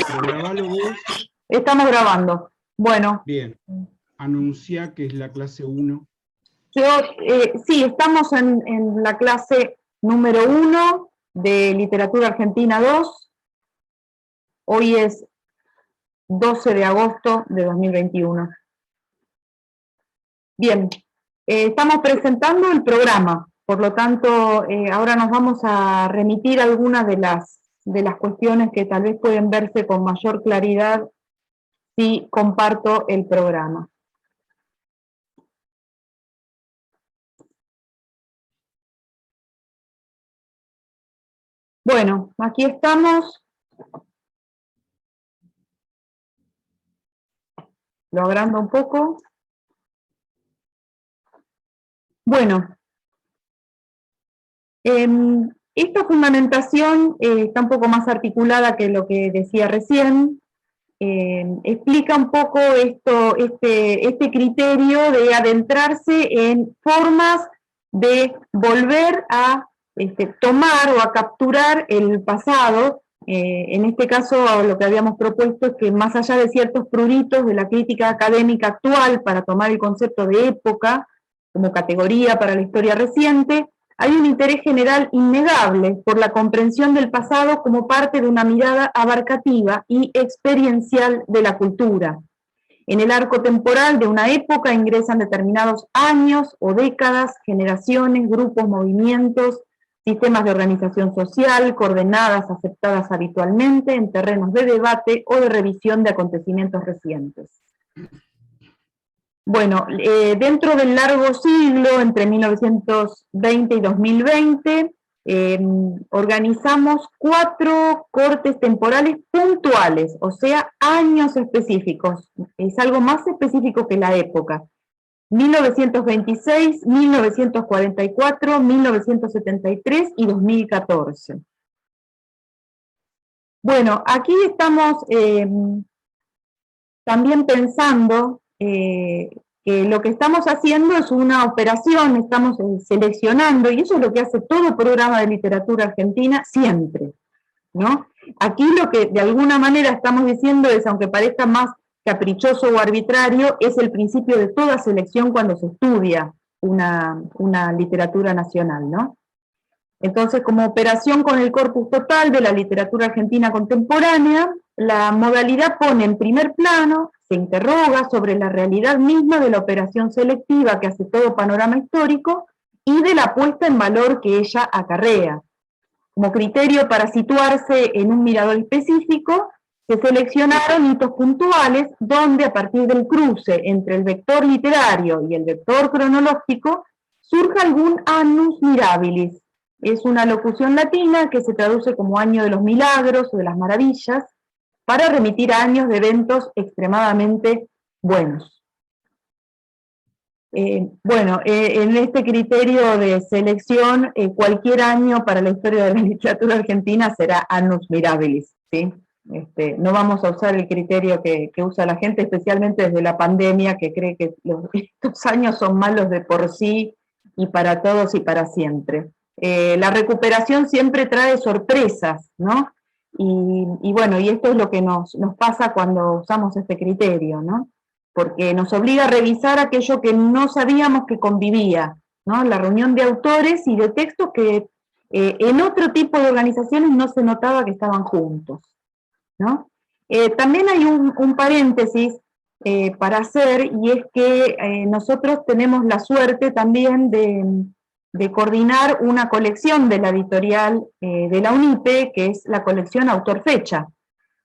Pero grabalo vos. Estamos grabando. Bueno. Bien. Anuncia que es la clase 1. Sí, estamos en la clase número 1 de Literatura Argentina 2. Hoy es 12 de agosto de 2021. Bien, estamos presentando el programa, por lo tanto, ahora nos vamos a remitir algunas de las cuestiones que tal vez pueden verse con mayor claridad si comparto el programa. Bueno, aquí estamos. Lo agrando un poco. Bueno, esta fundamentación está un poco más articulada que lo que decía recién. Explica un poco este criterio de adentrarse en formas de volver a tomar o a capturar el pasado. En este caso, lo que habíamos propuesto es que más allá de ciertos pruritos de la crítica académica actual para tomar el concepto de época como categoría para la historia reciente, hay un interés general innegable por la comprensión del pasado como parte de una mirada abarcativa y experiencial de la cultura. En el arco temporal de una época ingresan determinados años o décadas, generaciones, grupos, movimientos, sistemas de organización social, coordenadas aceptadas habitualmente en terrenos de debate o de revisión de acontecimientos recientes. Bueno, dentro del largo siglo, entre 1920 y 2020, organizamos 4 cortes temporales puntuales, o sea, años específicos. Es algo más específico que la época. 1926, 1944, 1973 y 2014. Bueno, aquí estamos también pensando que lo que estamos haciendo es una operación, estamos seleccionando, y eso es lo que hace todo programa de literatura argentina siempre, ¿no? Aquí lo que de alguna manera estamos diciendo es, aunque parezca más caprichoso o arbitrario, es el principio de toda selección cuando se estudia una literatura nacional, ¿no? Entonces, como operación con el corpus total de la literatura argentina contemporánea, la modalidad pone en primer plano, se interroga sobre la realidad misma de la operación selectiva que hace todo panorama histórico y de la puesta en valor que ella acarrea. Como criterio para situarse en un mirador específico, se seleccionaron hitos puntuales donde a partir del cruce entre el vector literario y el vector cronológico surja algún annus mirabilis. Es una locución latina que se traduce como año de los milagros o de las maravillas, para remitir a años de eventos extremadamente buenos. En este criterio de selección, cualquier año para la historia de la literatura argentina será annus mirabilis, ¿sí? No vamos a usar el criterio que usa la gente, especialmente desde la pandemia, que cree que estos años son malos de por sí y para todos y para siempre. La recuperación siempre trae sorpresas, ¿no? Y bueno, y esto es lo que nos pasa cuando usamos este criterio, ¿no? Porque nos obliga a revisar aquello que no sabíamos que convivía, ¿no? La reunión de autores y de textos que en otro tipo de organizaciones no se notaba que estaban juntos, ¿no? También hay un paréntesis para hacer, y es que nosotros tenemos la suerte también de coordinar una colección de la editorial de la UNIPE, que es la colección Autor Fecha,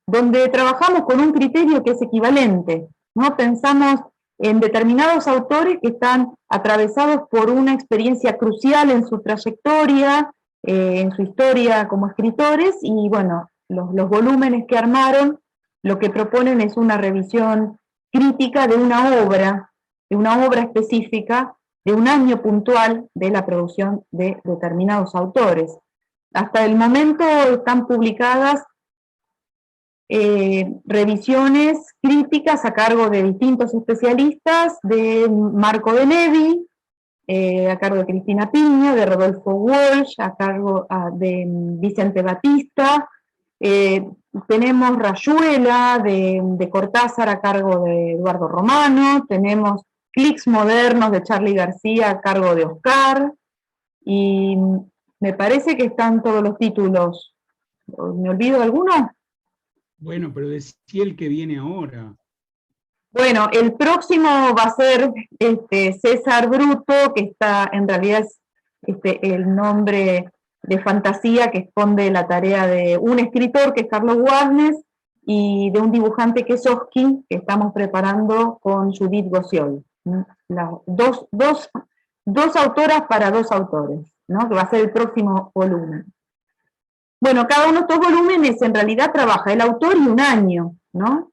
donde trabajamos con un criterio que es equivalente, ¿no? Pensamos en determinados autores que están atravesados por una experiencia crucial en su trayectoria, en su historia como escritores, y bueno, los volúmenes que armaron lo que proponen es una revisión crítica de una obra específica, de un año puntual de la producción de determinados autores. Hasta el momento están publicadas revisiones críticas a cargo de distintos especialistas, de Marco de Nevi, a cargo de Cristina Piña, de Rodolfo Walsh, a cargo de Vicente Batista, Tenemos Rayuela de Cortázar a cargo de Eduardo Romano, tenemos Clics Modernos de Charly García a cargo de Oscar, y me parece que están todos los títulos. ¿Me olvido de alguno? Bueno, pero decía el que viene ahora. Bueno, el próximo va a ser César Bruto, que está, en realidad es el nombre de fantasía que esconde la tarea de un escritor, que es Carlos Guarnes, y de un dibujante que es Oski, que estamos preparando con Judith Gociol. Dos autoras para dos autores, ¿no? Que va a ser el próximo volumen. Bueno, cada uno de estos volúmenes en realidad trabaja el autor y un año, ¿no?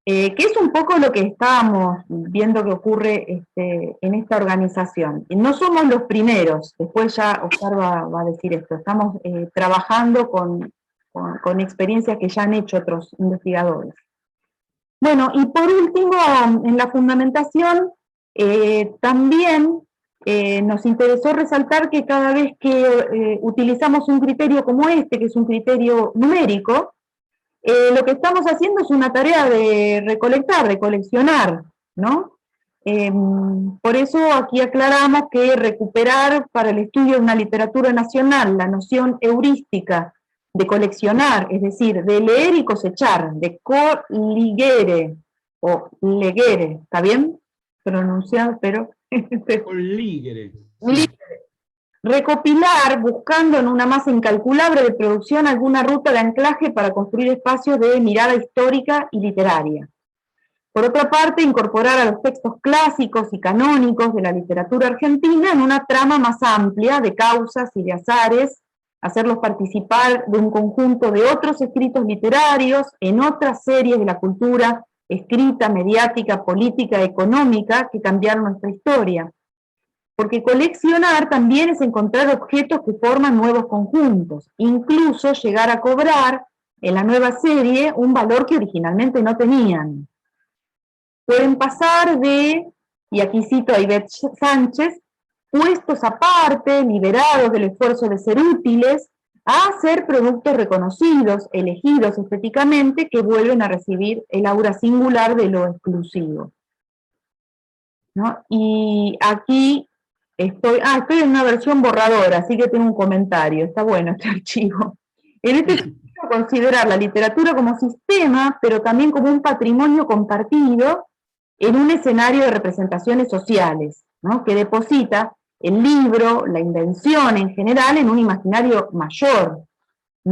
Que es un poco lo que estábamos viendo que ocurre en esta organización. Y no somos los primeros, después ya Oscar va a decir esto, estamos trabajando con experiencias que ya han hecho otros investigadores. Bueno, y por último, en la fundamentación, también nos interesó resaltar que cada vez que utilizamos un criterio como este, que es un criterio numérico, lo que estamos haciendo es una tarea de recolectar, de coleccionar, ¿no? Por eso aquí aclaramos que recuperar para el estudio de una literatura nacional la noción heurística de coleccionar, es decir, de leer y cosechar, de coligere o legere, ¿está bien? Pronunciado, pero... Coligere. Recopilar, buscando en una masa incalculable de producción alguna ruta de anclaje para construir espacios de mirada histórica y literaria. Por otra parte, incorporar a los textos clásicos y canónicos de la literatura argentina en una trama más amplia de causas y de azares, hacerlos participar de un conjunto de otros escritos literarios en otras series de la cultura escrita, mediática, política, económica que cambiaron nuestra historia. Porque coleccionar también es encontrar objetos que forman nuevos conjuntos, incluso llegar a cobrar en la nueva serie un valor que originalmente no tenían. Pueden pasar de, y aquí cito a Ivette Sánchez, puestos aparte, liberados del esfuerzo de ser útiles, a ser productos reconocidos, elegidos estéticamente, que vuelven a recibir el aura singular de lo exclusivo, ¿no? Y aquí estoy en una versión borradora, así que tengo un comentario, está bueno este archivo. En este sentido, considerar la literatura como sistema, pero también como un patrimonio compartido en un escenario de representaciones sociales, ¿no? Que deposita el libro, la invención en general, en un imaginario mayor, ¿sí?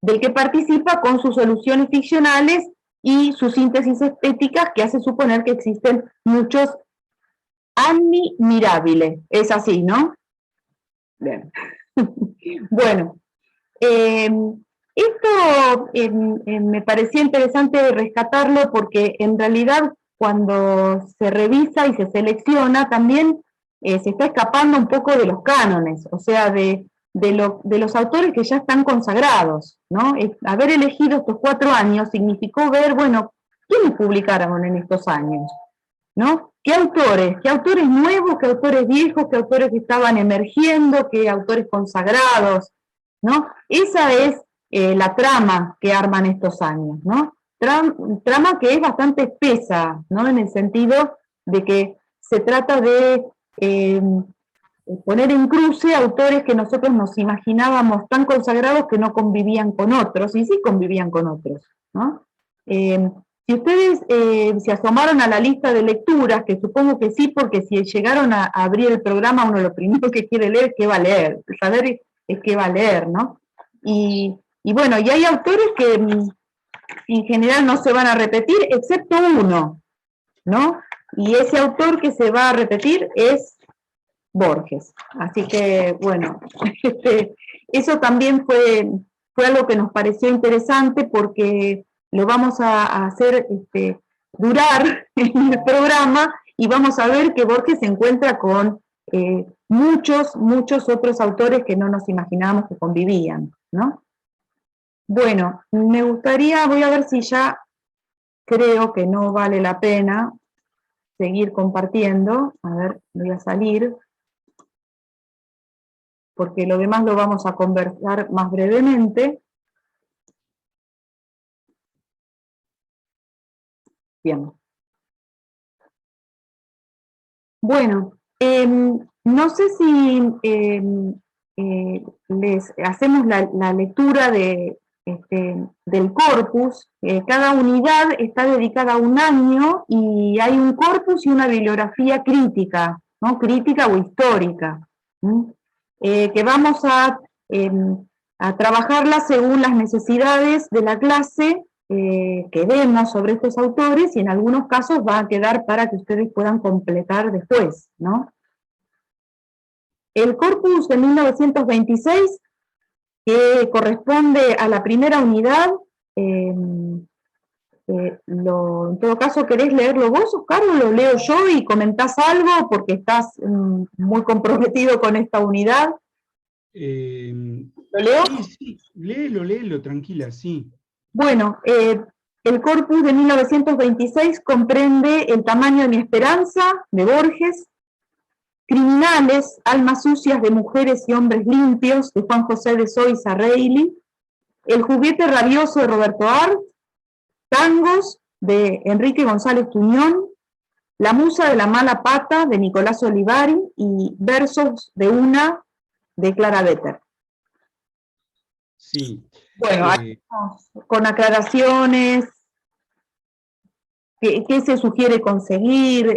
Del que participa con sus soluciones ficcionales y sus síntesis estéticas, que hace suponer que existen muchos Anni Mirabile, es así, ¿no? Bien. Bueno, esto me parecía interesante rescatarlo porque en realidad cuando se revisa y se selecciona también se está escapando un poco de los cánones, o sea, de los autores que ya están consagrados, ¿no? Haber elegido estos 4 años significó ver, bueno, ¿quiénes publicaron en estos años? ¿No? ¿Qué autores nuevos, qué autores viejos, qué autores que estaban emergiendo, qué autores consagrados, ¿no? Esa es la trama que arman estos años, ¿no? Trama que es bastante espesa, ¿no? En el sentido de que se trata de poner en cruce autores que nosotros nos imaginábamos tan consagrados que no convivían con otros, y sí convivían con otros, ¿no? Si ustedes se asomaron a la lista de lecturas, que supongo que sí, porque si llegaron a abrir el programa, uno lo primero que quiere leer es qué va a leer, saber es qué va a leer, ¿no? Y bueno, y hay autores que en general no se van a repetir, excepto uno, ¿no? Y ese autor que se va a repetir es Borges. Así que, bueno, eso también fue algo que nos pareció interesante porque lo vamos a hacer durar en el programa y vamos a ver que Borges se encuentra con muchos otros autores que no nos imaginábamos que convivían, ¿no? Bueno, me gustaría, voy a ver si ya creo que no vale la pena seguir compartiendo. A ver, voy a salir, porque lo demás lo vamos a conversar más brevemente. Bien. Bueno, no sé si les hacemos la lectura del corpus. Cada unidad está dedicada a un año y hay un corpus y una bibliografía crítica, ¿no? Crítica o histórica, que vamos a trabajarla según las necesidades de la clase que vemos sobre estos autores, y en algunos casos va a quedar para que ustedes puedan completar después, ¿no? El corpus de 1926, que corresponde a la primera unidad, en todo caso, ¿querés leerlo vos, Oscar, o lo leo yo y comentás algo porque estás muy comprometido con esta unidad? ¿Lo leo? Sí, léelo, tranquila, sí. Bueno, el corpus de 1926 comprende El tamaño de mi esperanza, de Borges, Criminales, almas sucias de mujeres y hombres limpios, de Juan José de Soysa Reilly, El juguete rabioso, de Roberto Arlt, Tangos, de Enrique González Tuñón, La musa de la mala pata, de Nicolás Olivari, y Versos de una, de Clara Vetter. Sí. Bueno, con aclaraciones, ¿qué se sugiere conseguir?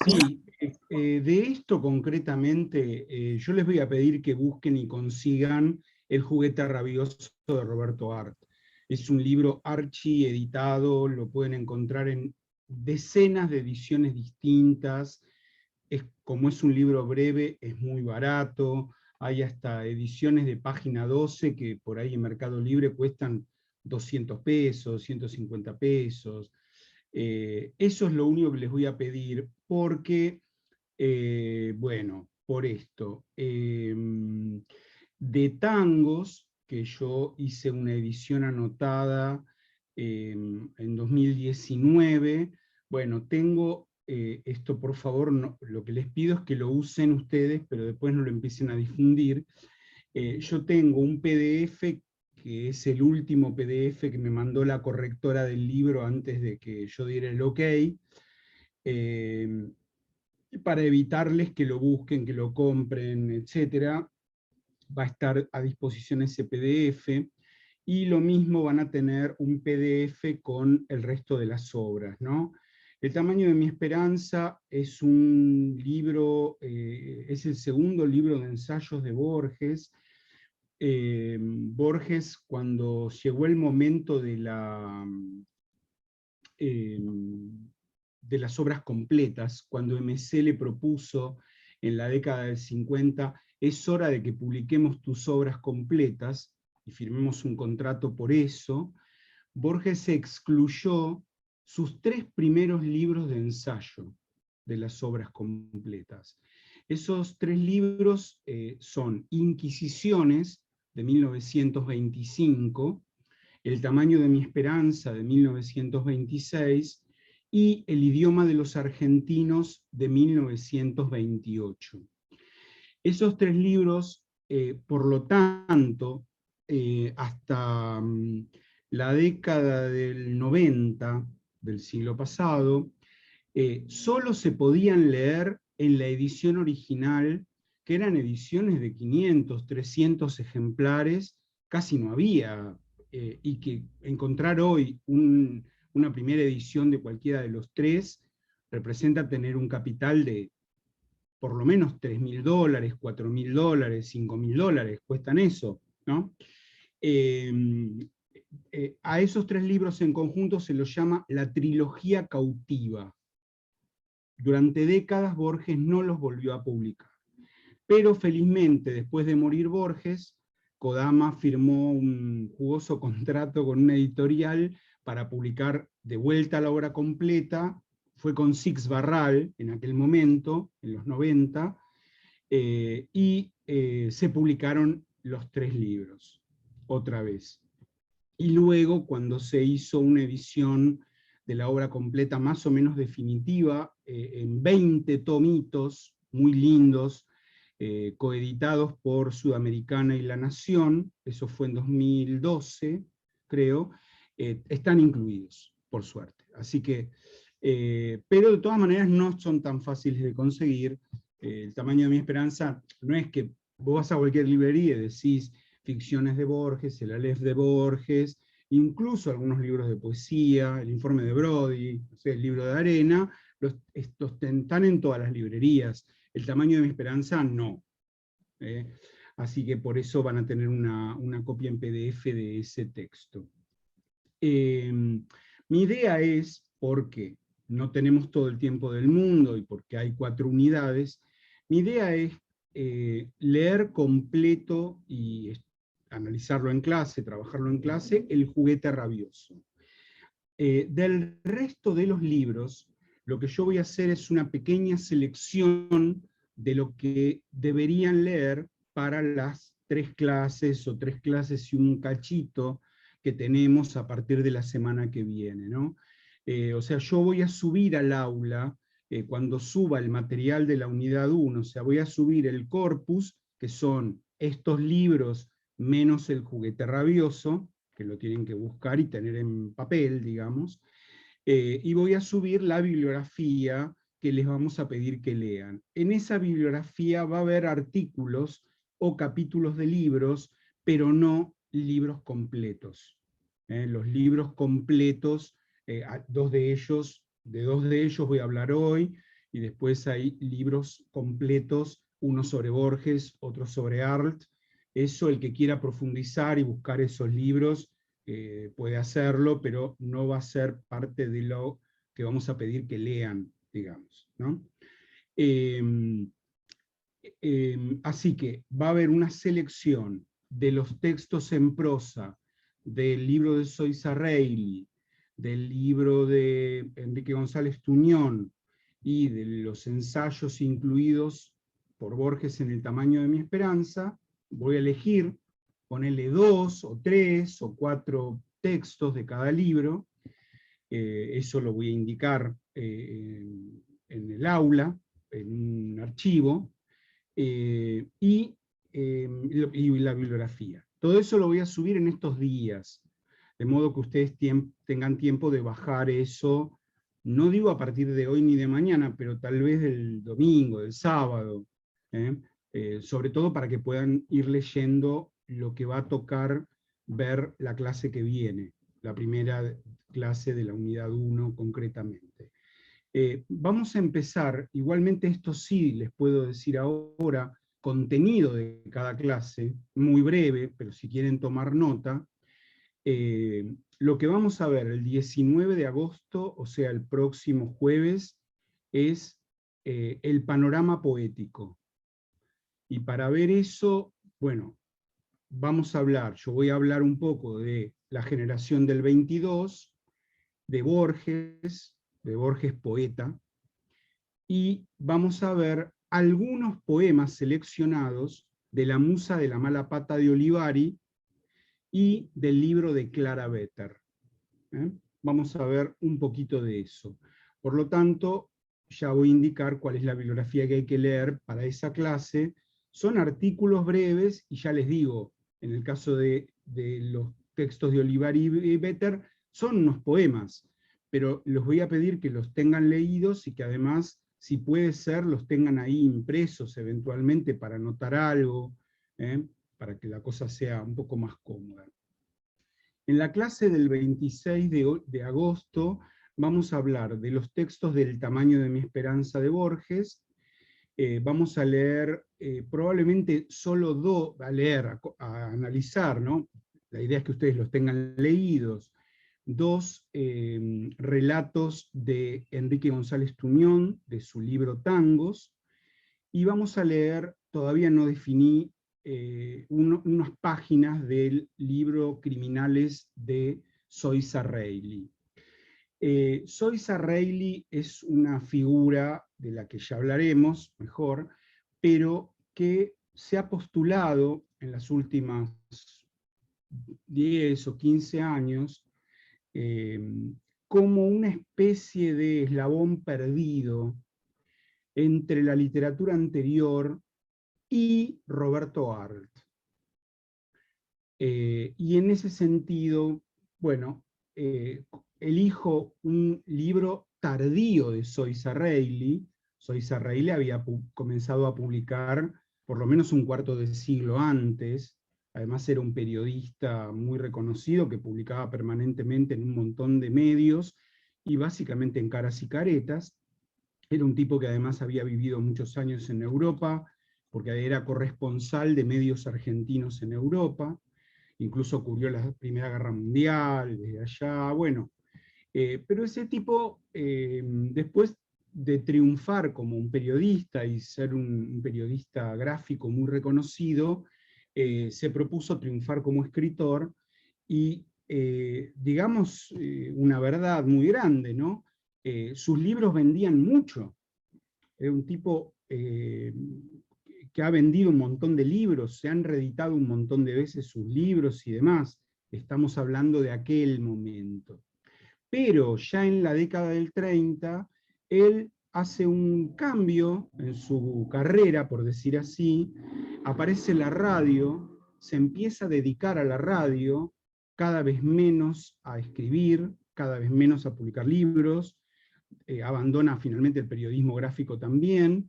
Sí, de esto concretamente, yo les voy a pedir que busquen y consigan El juguete rabioso de Roberto Arlt. Es un libro archi editado, lo pueden encontrar en decenas de ediciones distintas. Como es un libro breve, es muy barato. Hay hasta ediciones de página 12 que por ahí en Mercado Libre cuestan 200 pesos, 150 pesos. Eso es lo único que les voy a pedir, porque, bueno, por esto, de tangos, que yo hice una edición anotada en 2019, bueno, tengo esto, por favor, no, lo que les pido es que lo usen ustedes, pero después no lo empiecen a difundir. Yo tengo un PDF que es el último PDF que me mandó la correctora del libro antes de que yo diera el OK, para evitarles que lo busquen, que lo compren, etc. Va a estar a disposición ese PDF, y lo mismo van a tener un PDF con el resto de las obras, ¿no? El tamaño de mi esperanza es un libro, es el segundo libro de ensayos de Borges. Borges, cuando llegó el momento de las obras completas, cuando MC le propuso en la década del 50, es hora de que publiquemos tus obras completas, y firmemos un contrato por eso, Borges excluyó sus 3 primeros libros de ensayo de las obras completas. Esos 3 libros son Inquisiciones, de 1925, El tamaño de mi esperanza, de 1926, y El idioma de los argentinos, de 1928. Esos 3 libros, por lo tanto, hasta la década del 90 del siglo pasado, solo se podían leer en la edición original, que eran ediciones de 500, 300 ejemplares, casi no había, y que encontrar hoy una primera edición de cualquiera de los 3 representa tener un capital de por lo menos $3.000, $4.000, $5.000, cuestan eso, ¿no? A esos 3 libros en conjunto se los llama la trilogía cautiva. Durante décadas Borges no los volvió a publicar. Pero felizmente, después de morir Borges, Kodama firmó un jugoso contrato con una editorial para publicar de vuelta la obra completa. Fue con Six Barral en aquel momento, en los 90, y se publicaron los 3 libros, otra vez. Y luego, cuando se hizo una edición de la obra completa más o menos definitiva, en 20 tomitos muy lindos, coeditados por Sudamericana y La Nación, eso fue en 2012, creo, están incluidos, por suerte. Así que, pero de todas maneras no son tan fáciles de conseguir. El tamaño de mi esperanza no es que vos vas a cualquier librería y decís ficciones de Borges, el Aleph de Borges, incluso algunos libros de poesía, el informe de Brody, o sea, el libro de Arena, estos están en todas las librerías. El tamaño de mi esperanza no. Así que por eso van a tener una copia en PDF de ese texto. Mi idea es, porque no tenemos todo el tiempo del mundo y porque hay 4 unidades, mi idea es leer completo y analizarlo en clase, trabajarlo en clase, El juguete rabioso. Del resto de los libros, lo que yo voy a hacer es una pequeña selección de lo que deberían leer para las 3 clases o 3 clases y un cachito que tenemos a partir de la semana que viene, ¿no? O sea, yo voy a subir al aula, cuando suba el material de la unidad 1, o sea, voy a subir el corpus, que son estos libros menos El juguete rabioso, que lo tienen que buscar y tener en papel, digamos, y voy a subir la bibliografía que les vamos a pedir que lean. En esa bibliografía va a haber artículos o capítulos de libros, pero no libros completos. Los libros completos, de dos de ellos voy a hablar hoy, y después hay libros completos, uno sobre Borges, otro sobre Arlt. Eso, el que quiera profundizar y buscar esos libros, puede hacerlo, pero no va a ser parte de lo que vamos a pedir que lean, digamos, ¿no? Así que va a haber una selección de los textos en prosa del libro de Soysa Reilly, del libro de Enrique González Tuñón y de los ensayos incluidos por Borges en El tamaño de mi esperanza. Voy a elegir, ponerle 2 o 3 o 4 textos de cada libro, eso lo voy a indicar en el aula, en un archivo, y la bibliografía. Todo eso lo voy a subir en estos días, de modo que ustedes tengan tiempo de bajar eso, no digo a partir de hoy ni de mañana, pero tal vez del domingo, del sábado, sobre todo para que puedan ir leyendo lo que va a tocar ver la clase que viene, la primera clase de la unidad 1 concretamente. Vamos a empezar, igualmente esto sí les puedo decir ahora, contenido de cada clase, muy breve, pero si quieren tomar nota. Lo que vamos a ver el 19 de agosto, o sea, el próximo jueves, es el panorama poético. Y para ver eso, bueno, vamos a hablar, yo voy a hablar un poco de la generación del 22, de Borges poeta, y vamos a ver algunos poemas seleccionados de La musa de la mala pata de Olivari y del libro de Clara Vetter. Vamos a ver un poquito de eso. Por lo tanto, ya voy a indicar cuál es la bibliografía que hay que leer para esa clase. Son artículos breves, y ya les digo, en el caso de los textos de Olivari y Vetter, son unos poemas, pero los voy a pedir que los tengan leídos y que además, si puede ser, los tengan ahí impresos eventualmente para anotar algo, para que la cosa sea un poco más cómoda. En la clase del 26 de agosto vamos a hablar de los textos del tamaño de mi esperanza de Borges. Vamos a leer probablemente solo a analizar, ¿no? La idea es que ustedes los tengan leídos, 2 relatos de Enrique González Tuñón, de su libro Tangos, y vamos a leer, todavía no definí, unas páginas del libro Criminales de Soysa Reilly. Soysa Reilly es una figura de la que ya hablaremos mejor, pero que se ha postulado en las últimas 10 o 15 años como una especie de eslabón perdido entre la literatura anterior y Roberto Arlt. Y en ese sentido, bueno, elijo un libro tardío de Zoysa Reilly. Zoysa Reilly había comenzado a publicar por lo menos un cuarto de siglo antes. Además era un periodista muy reconocido que publicaba permanentemente en un montón de medios y básicamente en Caras y Caretas. Era un tipo que además había vivido muchos años en Europa, porque era corresponsal de medios argentinos en Europa, incluso cubrió la Primera Guerra Mundial, desde allá, bueno. Pero ese tipo, después de triunfar como un periodista y ser un periodista gráfico muy reconocido, se propuso triunfar como escritor y, digamos, una verdad muy grande, ¿no? Sus libros vendían mucho. Era un tipo que ha vendido un montón de libros, se han reeditado un montón de veces sus libros y demás. Estamos hablando de aquel momento. Pero ya en la década del 30, él hace un cambio en su carrera, por decir así, aparece la radio, se empieza a dedicar a la radio, cada vez menos a escribir, cada vez menos a publicar libros, abandona finalmente el periodismo gráfico también,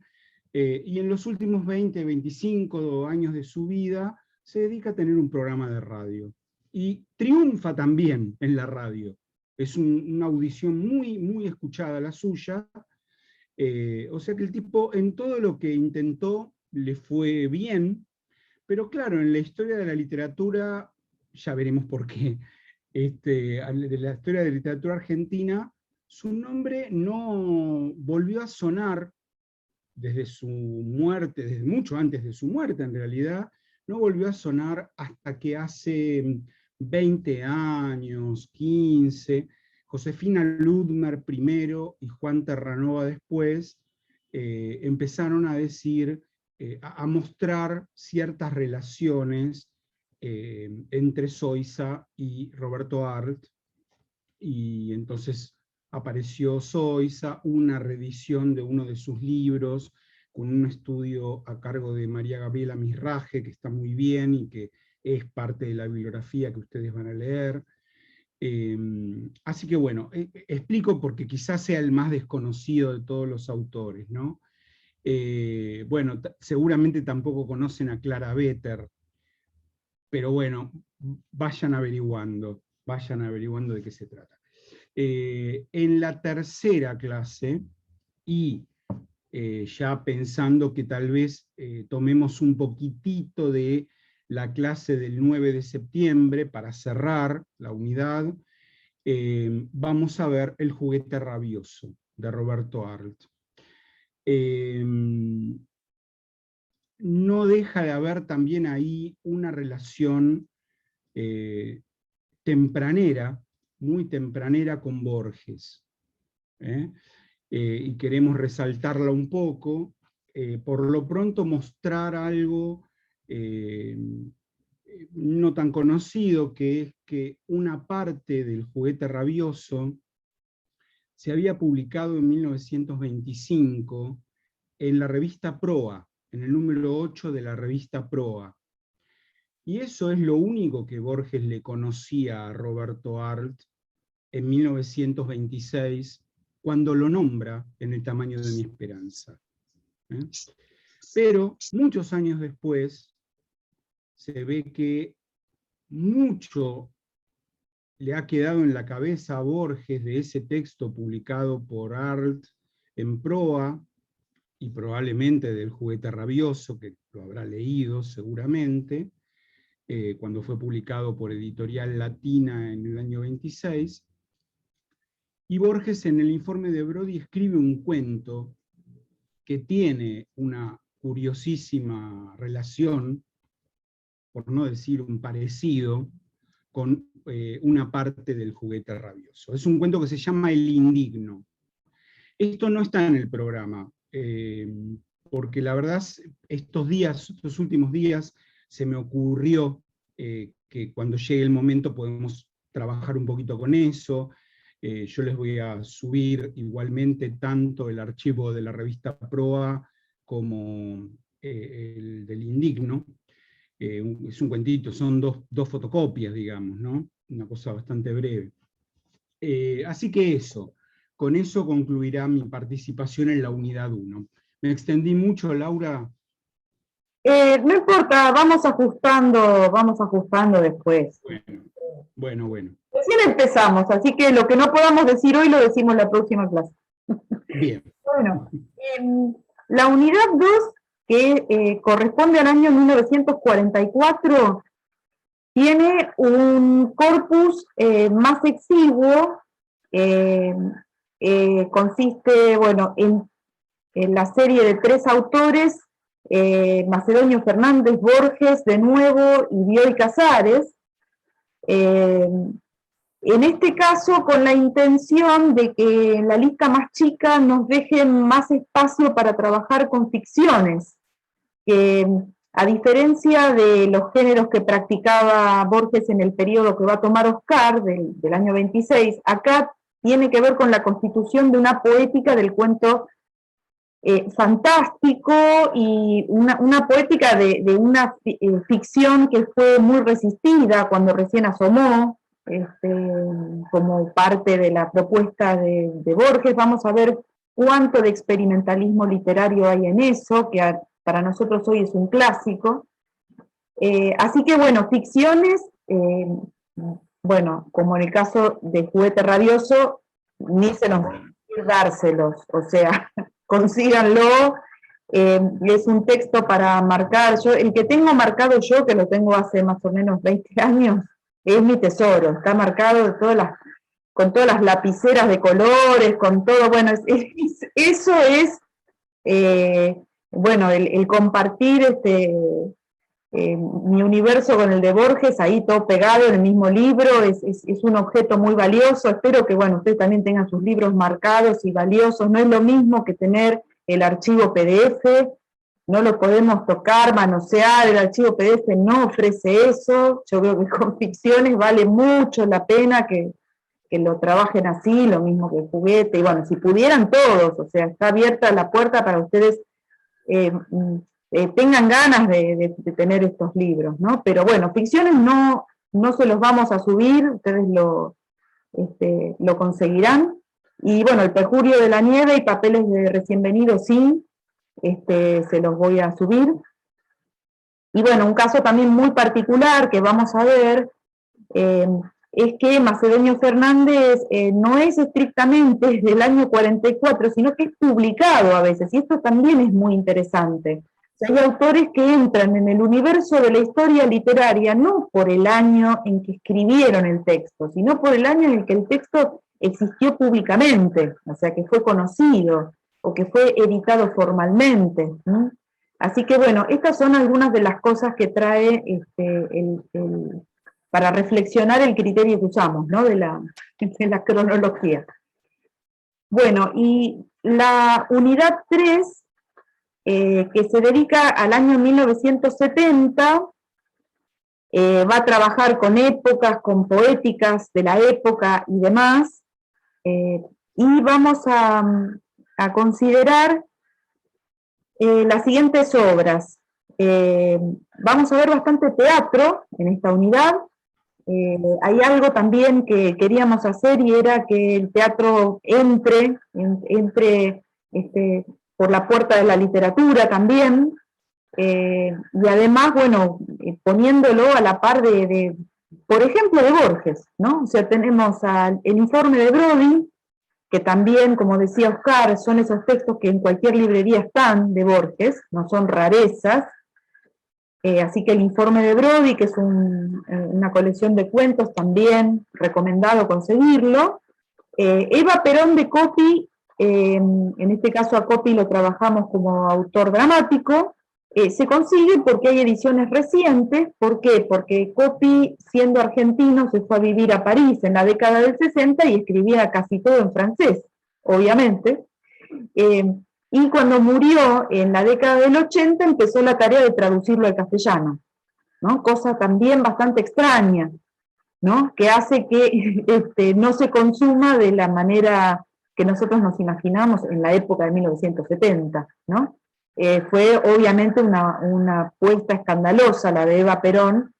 y en los últimos 20, 25 años de su vida se dedica a tener un programa de radio. Y triunfa también en la radio. Es una audición muy, muy escuchada la suya, o sea que el tipo en todo lo que intentó le fue bien, pero claro, en la historia de la literatura, ya veremos por qué, de la historia de la literatura argentina, su nombre no volvió a sonar desde su muerte, desde mucho antes de su muerte en realidad, no volvió a sonar hasta que hace 20 años, 15, Josefina Ludmer primero y Juan Terranova después, empezaron a decir, a mostrar ciertas relaciones entre Zoysa y Roberto Arlt, y entonces apareció Zoysa, una reedición de uno de sus libros, con un estudio a cargo de María Gabriela Misraje, que está muy bien y que es parte de la bibliografía que ustedes van a leer. Así que bueno, explico porque quizás sea el más desconocido de todos los autores, ¿no? Bueno, seguramente tampoco conocen a Clara Vetter, pero bueno, vayan averiguando de qué se trata. En la tercera clase, y ya pensando que tal vez tomemos un poquitito de la clase del 9 de septiembre para cerrar la unidad, vamos a ver El juguete rabioso, de Roberto Arlt. No deja de haber también ahí una relación tempranera, muy tempranera con Borges. Y queremos resaltarla un poco, por lo pronto mostrar algo no tan conocido, que es que una parte del juguete rabioso se había publicado en 1925 en la revista Proa, en el número 8 de la revista Proa. Y eso es lo único que Borges le conocía a Roberto Arlt en 1926, cuando lo nombra en El tamaño de mi esperanza. Pero muchos años después se ve que mucho le ha quedado en la cabeza a Borges de ese texto publicado por Arlt en Proa, y probablemente del juguete rabioso, que lo habrá leído seguramente, cuando fue publicado por Editorial Latina en el año 26, y Borges en el informe de Brody escribe un cuento que tiene una curiosísima relación, por no decir un parecido, con una parte del juguete rabioso. Es un cuento que se llama El indigno. Esto no está en el programa, porque la verdad estos últimos días, se me ocurrió que cuando llegue el momento podemos trabajar un poquito con eso. Yo les voy a subir igualmente tanto el archivo de la revista Proa como el del Indigno. Es un cuentito, son dos fotocopias, digamos, ¿no? Una cosa bastante breve. Así que eso, con eso concluirá mi participación en la unidad 1. ¿Me extendí mucho, Laura? No importa, vamos ajustando después. Bueno. Recién empezamos, así que lo que no podamos decir hoy lo decimos la próxima clase. Bien. Bueno, la unidad 2, que corresponde al año 1944, tiene un corpus más exiguo, consiste, bueno, en la serie de 3 autores, Macedonio Fernández, Borges, de nuevo, y Bioy Casares, en este caso con la intención de que en la lista más chica nos dejen más espacio para trabajar con ficciones, que a diferencia de los géneros que practicaba Borges en el periodo que va a tomar Oscar, del año 26, acá tiene que ver con la constitución de una poética del cuento fantástico, y una poética de una ficción que fue muy resistida cuando recién asomó, como parte de la propuesta de Borges. Vamos a ver cuánto de experimentalismo literario hay en eso, que para nosotros hoy es un clásico. Así que bueno, ficciones, bueno, como en el caso de Juguete Rabioso, ni se nos va a dárselos, o sea, consíganlo. Es un texto para marcar. El que tengo marcado yo, que lo tengo hace más o menos 20 años, es mi tesoro. Está marcado con todas las lapiceras de colores, con todo. Bueno, eso es, bueno, el compartir mi universo con el de Borges, ahí todo pegado en el mismo libro, es un objeto muy valioso. Espero que, bueno, ustedes también tengan sus libros marcados y valiosos. No es lo mismo que tener el archivo PDF, no lo podemos tocar, manosear, el archivo PDF no ofrece eso. Yo creo que con ficciones vale mucho la pena que lo trabajen así, lo mismo que el Juguete, y bueno, si pudieran todos, o sea, está abierta la puerta para ustedes tengan ganas de tener estos libros, ¿no? Pero bueno, ficciones no se los vamos a subir, ustedes lo conseguirán. Y bueno, El Perjurio de la Nieve y Papeles de Recién Venido, sí, se los voy a subir. Y bueno, un caso también muy particular que vamos a ver, es que Macedonio Fernández no es estrictamente del año 44, sino que es publicado a veces, y esto también es muy interesante. Hay autores que entran en el universo de la historia literaria no por el año en que escribieron el texto, sino por el año en el que el texto existió públicamente, o sea, que fue conocido o que fue editado formalmente. Así que bueno, estas son algunas de las cosas que trae para reflexionar el criterio que usamos, ¿no? de la cronología. Bueno, y la unidad 3, que se dedica al año 1970, va a trabajar con épocas, con poéticas de la época y demás, y vamos a considerar las siguientes obras. Vamos a ver bastante teatro en esta unidad. Hay algo también que queríamos hacer, y era que el teatro entre por la puerta de la literatura también, y además, bueno, poniéndolo a la par por ejemplo, de Borges, ¿no? O sea, tenemos el informe de Brody, que también, como decía Oscar, son esos textos que en cualquier librería están, de Borges, no son rarezas. Así que el informe de Brody, que es una colección de cuentos, también recomendado conseguirlo. Eva Perón de Coppi, en este caso a Coppi lo trabajamos como autor dramático, se consigue porque hay ediciones recientes. ¿Por qué? Porque Coppi, siendo argentino, se fue a vivir a París en la década del 60 y escribía casi todo en francés, obviamente. Y cuando murió en la década del 80 empezó la tarea de traducirlo al castellano, ¿no? Cosa también bastante extraña, ¿no? Que hace que no se consuma de la manera que nosotros nos imaginamos en la época de 1970, ¿no? Fue obviamente una apuesta escandalosa la de Eva Perón,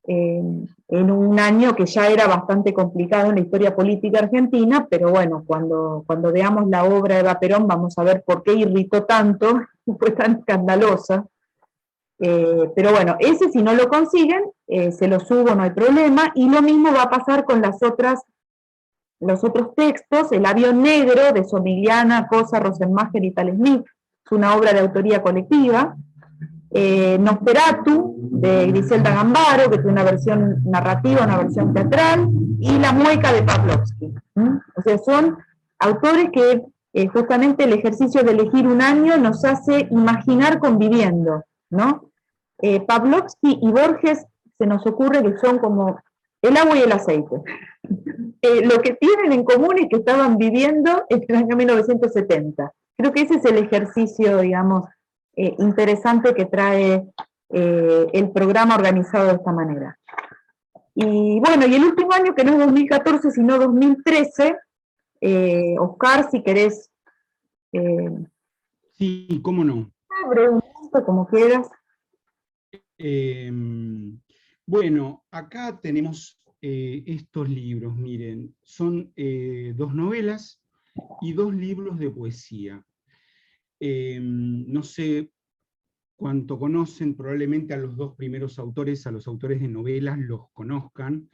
en un año que ya era bastante complicado en la historia política argentina, pero bueno, cuando veamos la obra de Eva Perón vamos a ver por qué irritó tanto, fue tan escandalosa. Pero bueno, ese si no lo consiguen, se lo subo, no hay problema, y lo mismo va a pasar con los otros textos. El avión negro de Somigliana, Cosa, Rosenmacher y Tal Smith, es una obra de autoría colectiva. Nosferatu, de Griselda Gambaro, que tiene una versión narrativa, una versión teatral, y La mueca de Pavlovsky. O sea, son autores que justamente el ejercicio de elegir un año nos hace imaginar conviviendo, ¿no? Pavlovsky y Borges se nos ocurre que son como el agua y el aceite. Lo que tienen en común es que estaban viviendo en el año 1970. Creo que ese es el ejercicio, digamos, interesante que trae el programa organizado de esta manera. Y bueno, y el último año, que no es 2014, sino 2013, Oscar, si querés... Sí, cómo no. Brevemente, como quieras. Bueno, acá tenemos estos libros, miren, son 2 novelas y 2 libros de poesía. No sé cuánto conocen, probablemente a los 2 primeros autores, a los autores de novelas los conozcan,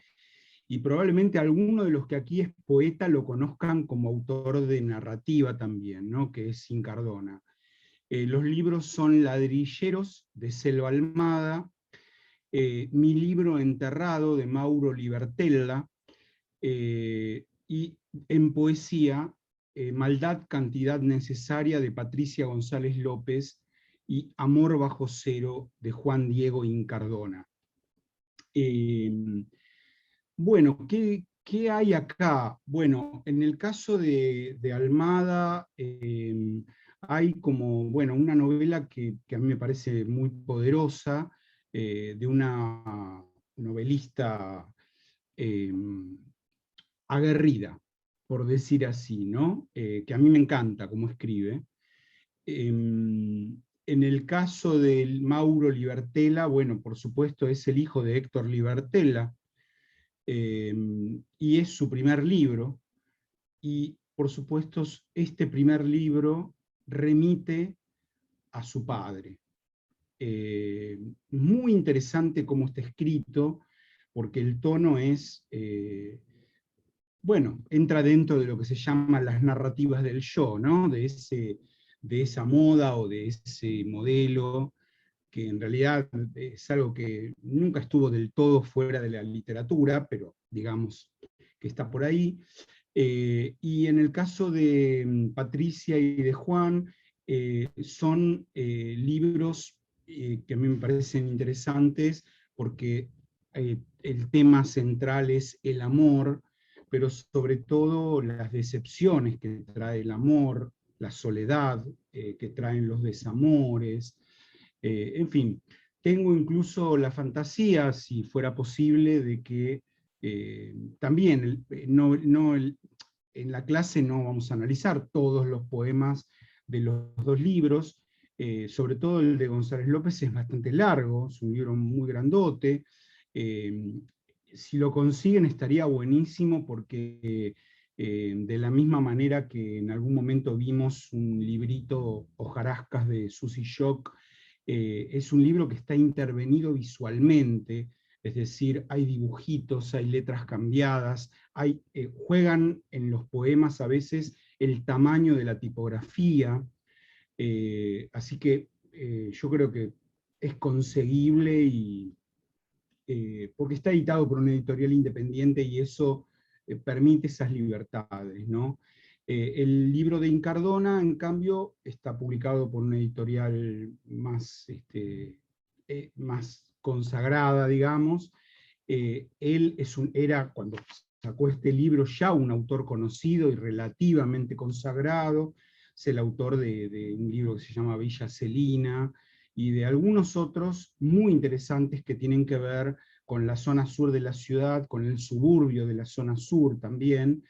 y probablemente alguno de los que aquí es poeta lo conozcan como autor de narrativa también, ¿no? Que es Incardona. Los libros son Ladrilleros, de Selva Almada, Mi libro enterrado, de Mauro Libertella, y en poesía, Maldad, cantidad necesaria, de Patricia González López, y Amor bajo cero, de Juan Diego Incardona. Bueno, ¿qué hay acá? Bueno, en el caso de Almada, hay como, bueno, una novela que a mí me parece muy poderosa, de una novelista aguerrida, por decir así, ¿no? Que a mí me encanta cómo escribe. En el caso del Mauro Libertella, bueno, por supuesto es el hijo de Héctor Libertella, y es su primer libro, y por supuesto este primer libro remite a su padre. Muy interesante cómo está escrito, porque el tono es, bueno, entra dentro de lo que se llaman las narrativas del yo, ¿no? De esa moda o de ese modelo, que en realidad es algo que nunca estuvo del todo fuera de la literatura, pero digamos que está por ahí. Y en el caso de Patricia y de Juan, son libros que a mí me parecen interesantes, porque el tema central es el amor, pero sobre todo las decepciones que trae el amor, la soledad que traen los desamores, en fin, tengo incluso la fantasía, si fuera posible, de que también en la clase no vamos a analizar todos los poemas de los 2 libros, sobre todo el de González López es bastante largo, es un libro muy grandote. Si lo consiguen estaría buenísimo, porque de la misma manera que en algún momento vimos un librito Hojarascas de Susy Shock, es un libro que está intervenido visualmente, es decir, hay dibujitos, hay letras cambiadas, juegan en los poemas a veces el tamaño de la tipografía, así que yo creo que es conseguible, porque está editado por una editorial independiente y eso permite esas libertades, ¿no? El libro de Incardona, en cambio, está publicado por una editorial más consagrada, digamos. Él era, cuando sacó este libro, ya un autor conocido y relativamente consagrado. Es el autor de un libro que se llama Villa Celina, y de algunos otros muy interesantes que tienen que ver con la zona sur de la ciudad, con el suburbio de la zona sur también.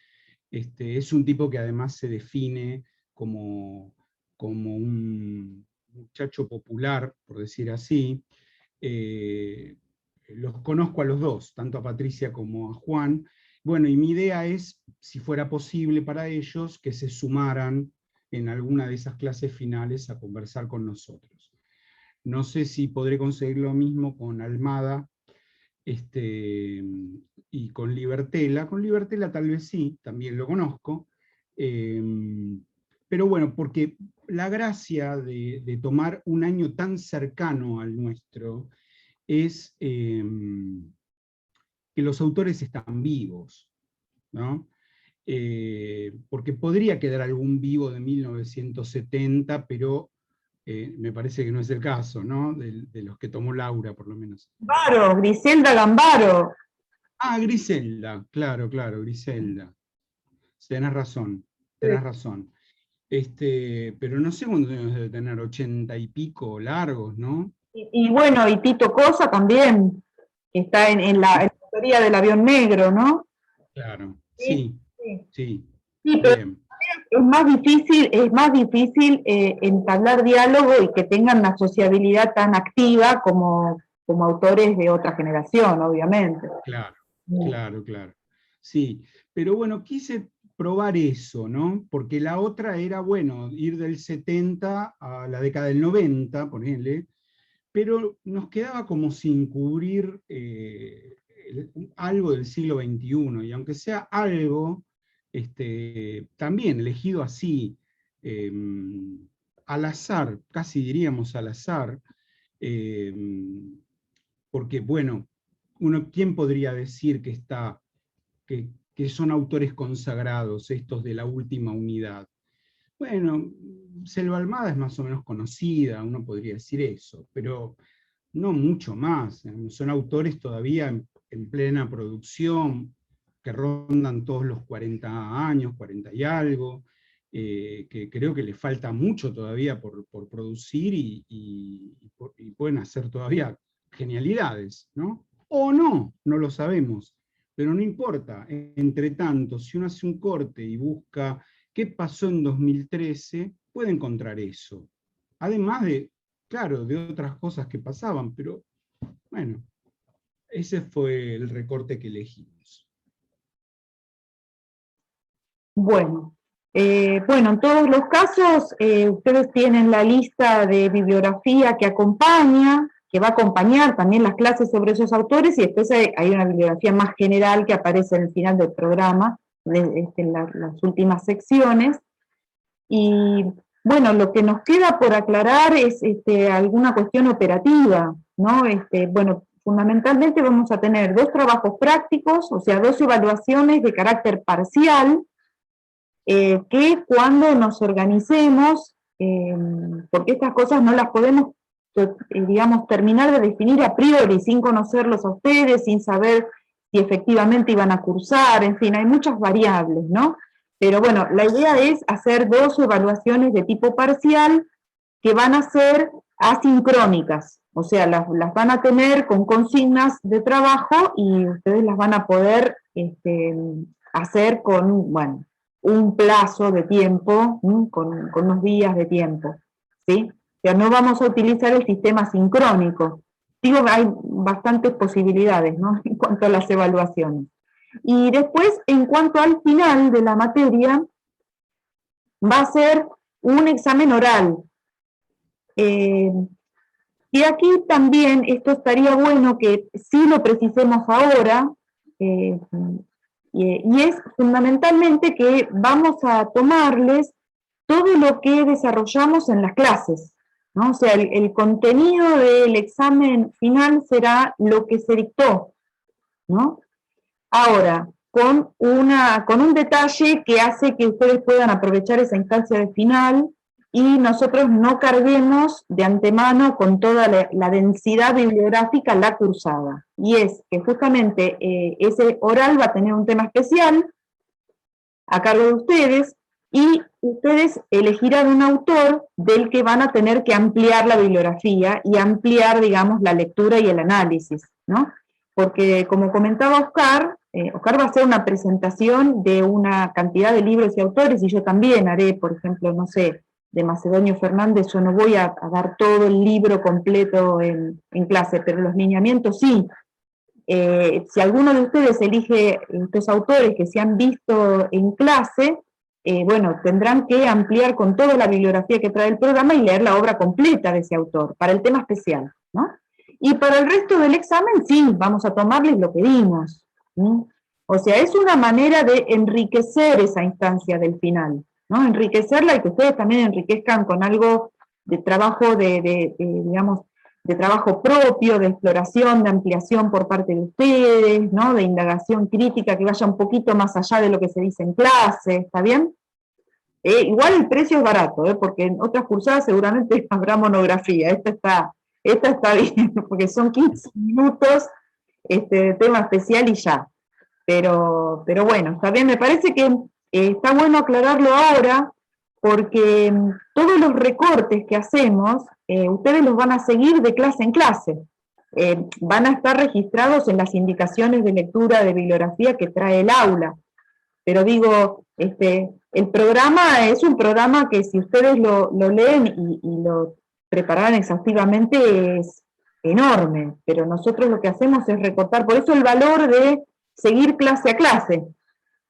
Es un tipo que además se define como un muchacho popular, por decir así. los conozco a los dos, tanto a Patricia como a Juan. Bueno, y mi idea es, si fuera posible para ellos, que se sumaran en alguna de esas clases finales a conversar con nosotros. No sé si podré conseguir lo mismo con Almada y con Libertela. Con Libertela tal vez sí, también lo conozco. Pero bueno, porque la gracia de tomar un año tan cercano al nuestro es que los autores están vivos, ¿no? Porque podría quedar algún vivo de 1970, pero me parece que no es el caso, ¿no? De los que tomó Laura, por lo menos. Gambaro, Griselda Gambaro. Ah, Griselda, claro, claro, Griselda. Tenés razón, tenés razón. Pero no sé cuántos años debe tener, 80 y pico largos, ¿no? Y bueno, y Tito Cosa también, que está en la historia del avión negro, ¿no? Claro, Sí, sí, sí. sí, Sí, pero bien. es más difícil entablar diálogo y que tengan una sociabilidad tan activa como autores de otra generación, obviamente. Claro, claro, claro. Sí, pero bueno, quise probar eso, ¿no? Porque la otra era, bueno, ir del 70 a la década del 90, ponele, pero nos quedaba como sin cubrir algo del siglo XXI, y aunque sea algo, también elegido así, eh, al azar, casi diríamos al azar, eh, porque bueno, ¿quién podría decir que son autores consagrados estos de la última unidad? Bueno, Selva Almada es más o menos conocida, uno podría decir eso, pero no mucho más. Son autores todavía en plena producción, que rondan todos los 40 años, 40 y algo, que creo que les falta mucho todavía por producir y pueden hacer todavía genialidades, ¿no? O no, no lo sabemos, pero no importa. Entre tanto, si uno hace un corte y busca qué pasó en 2013, puede encontrar eso. Además de, claro, de otras cosas que pasaban, pero bueno, ese fue el recorte que elegimos. Bueno, bueno, en todos los casos, ustedes tienen la lista de bibliografía que acompaña, que va a acompañar también las clases sobre esos autores, y después hay una bibliografía más general que aparece en el final del programa, en las últimas secciones. Y bueno, lo que nos queda por aclarar es alguna cuestión operativa, ¿no? Bueno, fundamentalmente vamos a tener 2 trabajos prácticos, o sea, 2 evaluaciones de carácter parcial, que cuando nos organicemos, porque estas cosas no las podemos, digamos, terminar de definir a priori, sin conocerlos a ustedes, sin saber si efectivamente iban a cursar, en fin, hay muchas variables, ¿no? Pero bueno, la idea es hacer 2 evaluaciones de tipo parcial que van a ser asincrónicas, o sea, las van a tener con consignas de trabajo y ustedes las van a poder hacer con, bueno, un plazo de tiempo, con unos días de tiempo, ¿sí? O sea, no vamos a utilizar el sistema sincrónico. Digo, hay bastantes posibilidades, ¿no? En cuanto a las evaluaciones. Y después, en cuanto al final de la materia, va a ser un examen oral. Y aquí también esto estaría bueno que sí lo precisemos ahora, y es fundamentalmente que vamos a tomarles todo lo que desarrollamos en las clases, ¿no? O sea, el contenido del examen final será lo que se dictó, ¿no? Ahora, con un detalle que hace que ustedes puedan aprovechar esa instancia de final y nosotros no carguemos de antemano con toda la densidad bibliográfica la cursada. Y es que justamente ese oral va a tener un tema especial a cargo de ustedes, y ustedes elegirán un autor del que van a tener que ampliar la bibliografía y ampliar, digamos, la lectura y el análisis, ¿no? Porque, como comentaba Oscar, Oscar va a hacer una presentación de una cantidad de libros y autores, y yo también haré, por ejemplo, no sé, de Macedonio Fernández. Yo no voy a dar todo el libro completo en clase, pero los lineamientos sí. Si alguno de ustedes elige estos autores que se han visto en clase, bueno, tendrán que ampliar con toda la bibliografía que trae el programa y leer la obra completa de ese autor, para el tema especial, ¿no? Y para el resto del examen, sí, vamos a tomarles lo que dimos, ¿no? O sea, es una manera de enriquecer esa instancia del final, ¿no? Enriquecerla y que ustedes también enriquezcan con algo de trabajo digamos, de trabajo propio, de exploración, de ampliación por parte de ustedes, ¿no? De indagación crítica que vaya un poquito más allá de lo que se dice en clase, ¿está bien? Igual el precio es barato, porque en otras cursadas seguramente habrá monografía, esta está bien, porque son 15 minutos de tema especial y ya. Pero bueno, está bien, me parece que está bueno aclararlo ahora, porque todos los recortes que hacemos, ustedes los van a seguir de clase en clase. Van a estar registrados en las indicaciones de lectura de bibliografía que trae el aula. Pero digo, el programa es un programa que si ustedes lo leen y lo preparan exhaustivamente es enorme, pero nosotros lo que hacemos es recortar, por eso el valor de seguir clase a clase,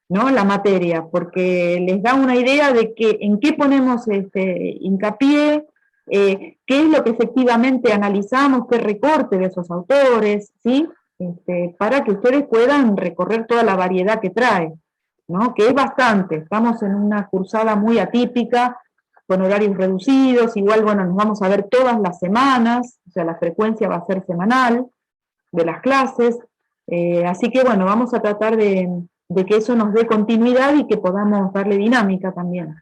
¿no? La materia, porque les da una idea de que, en qué ponemos hincapié, qué es lo que efectivamente analizamos, qué recorte de esos autores, ¿sí? Para que ustedes puedan recorrer toda la variedad que trae, ¿no? Que es bastante, estamos en una cursada muy atípica, con horarios reducidos, igual, bueno, nos vamos a ver todas las semanas, o sea, la frecuencia va a ser semanal de las clases, así que, bueno, vamos a tratar de que eso nos dé continuidad y que podamos darle dinámica también.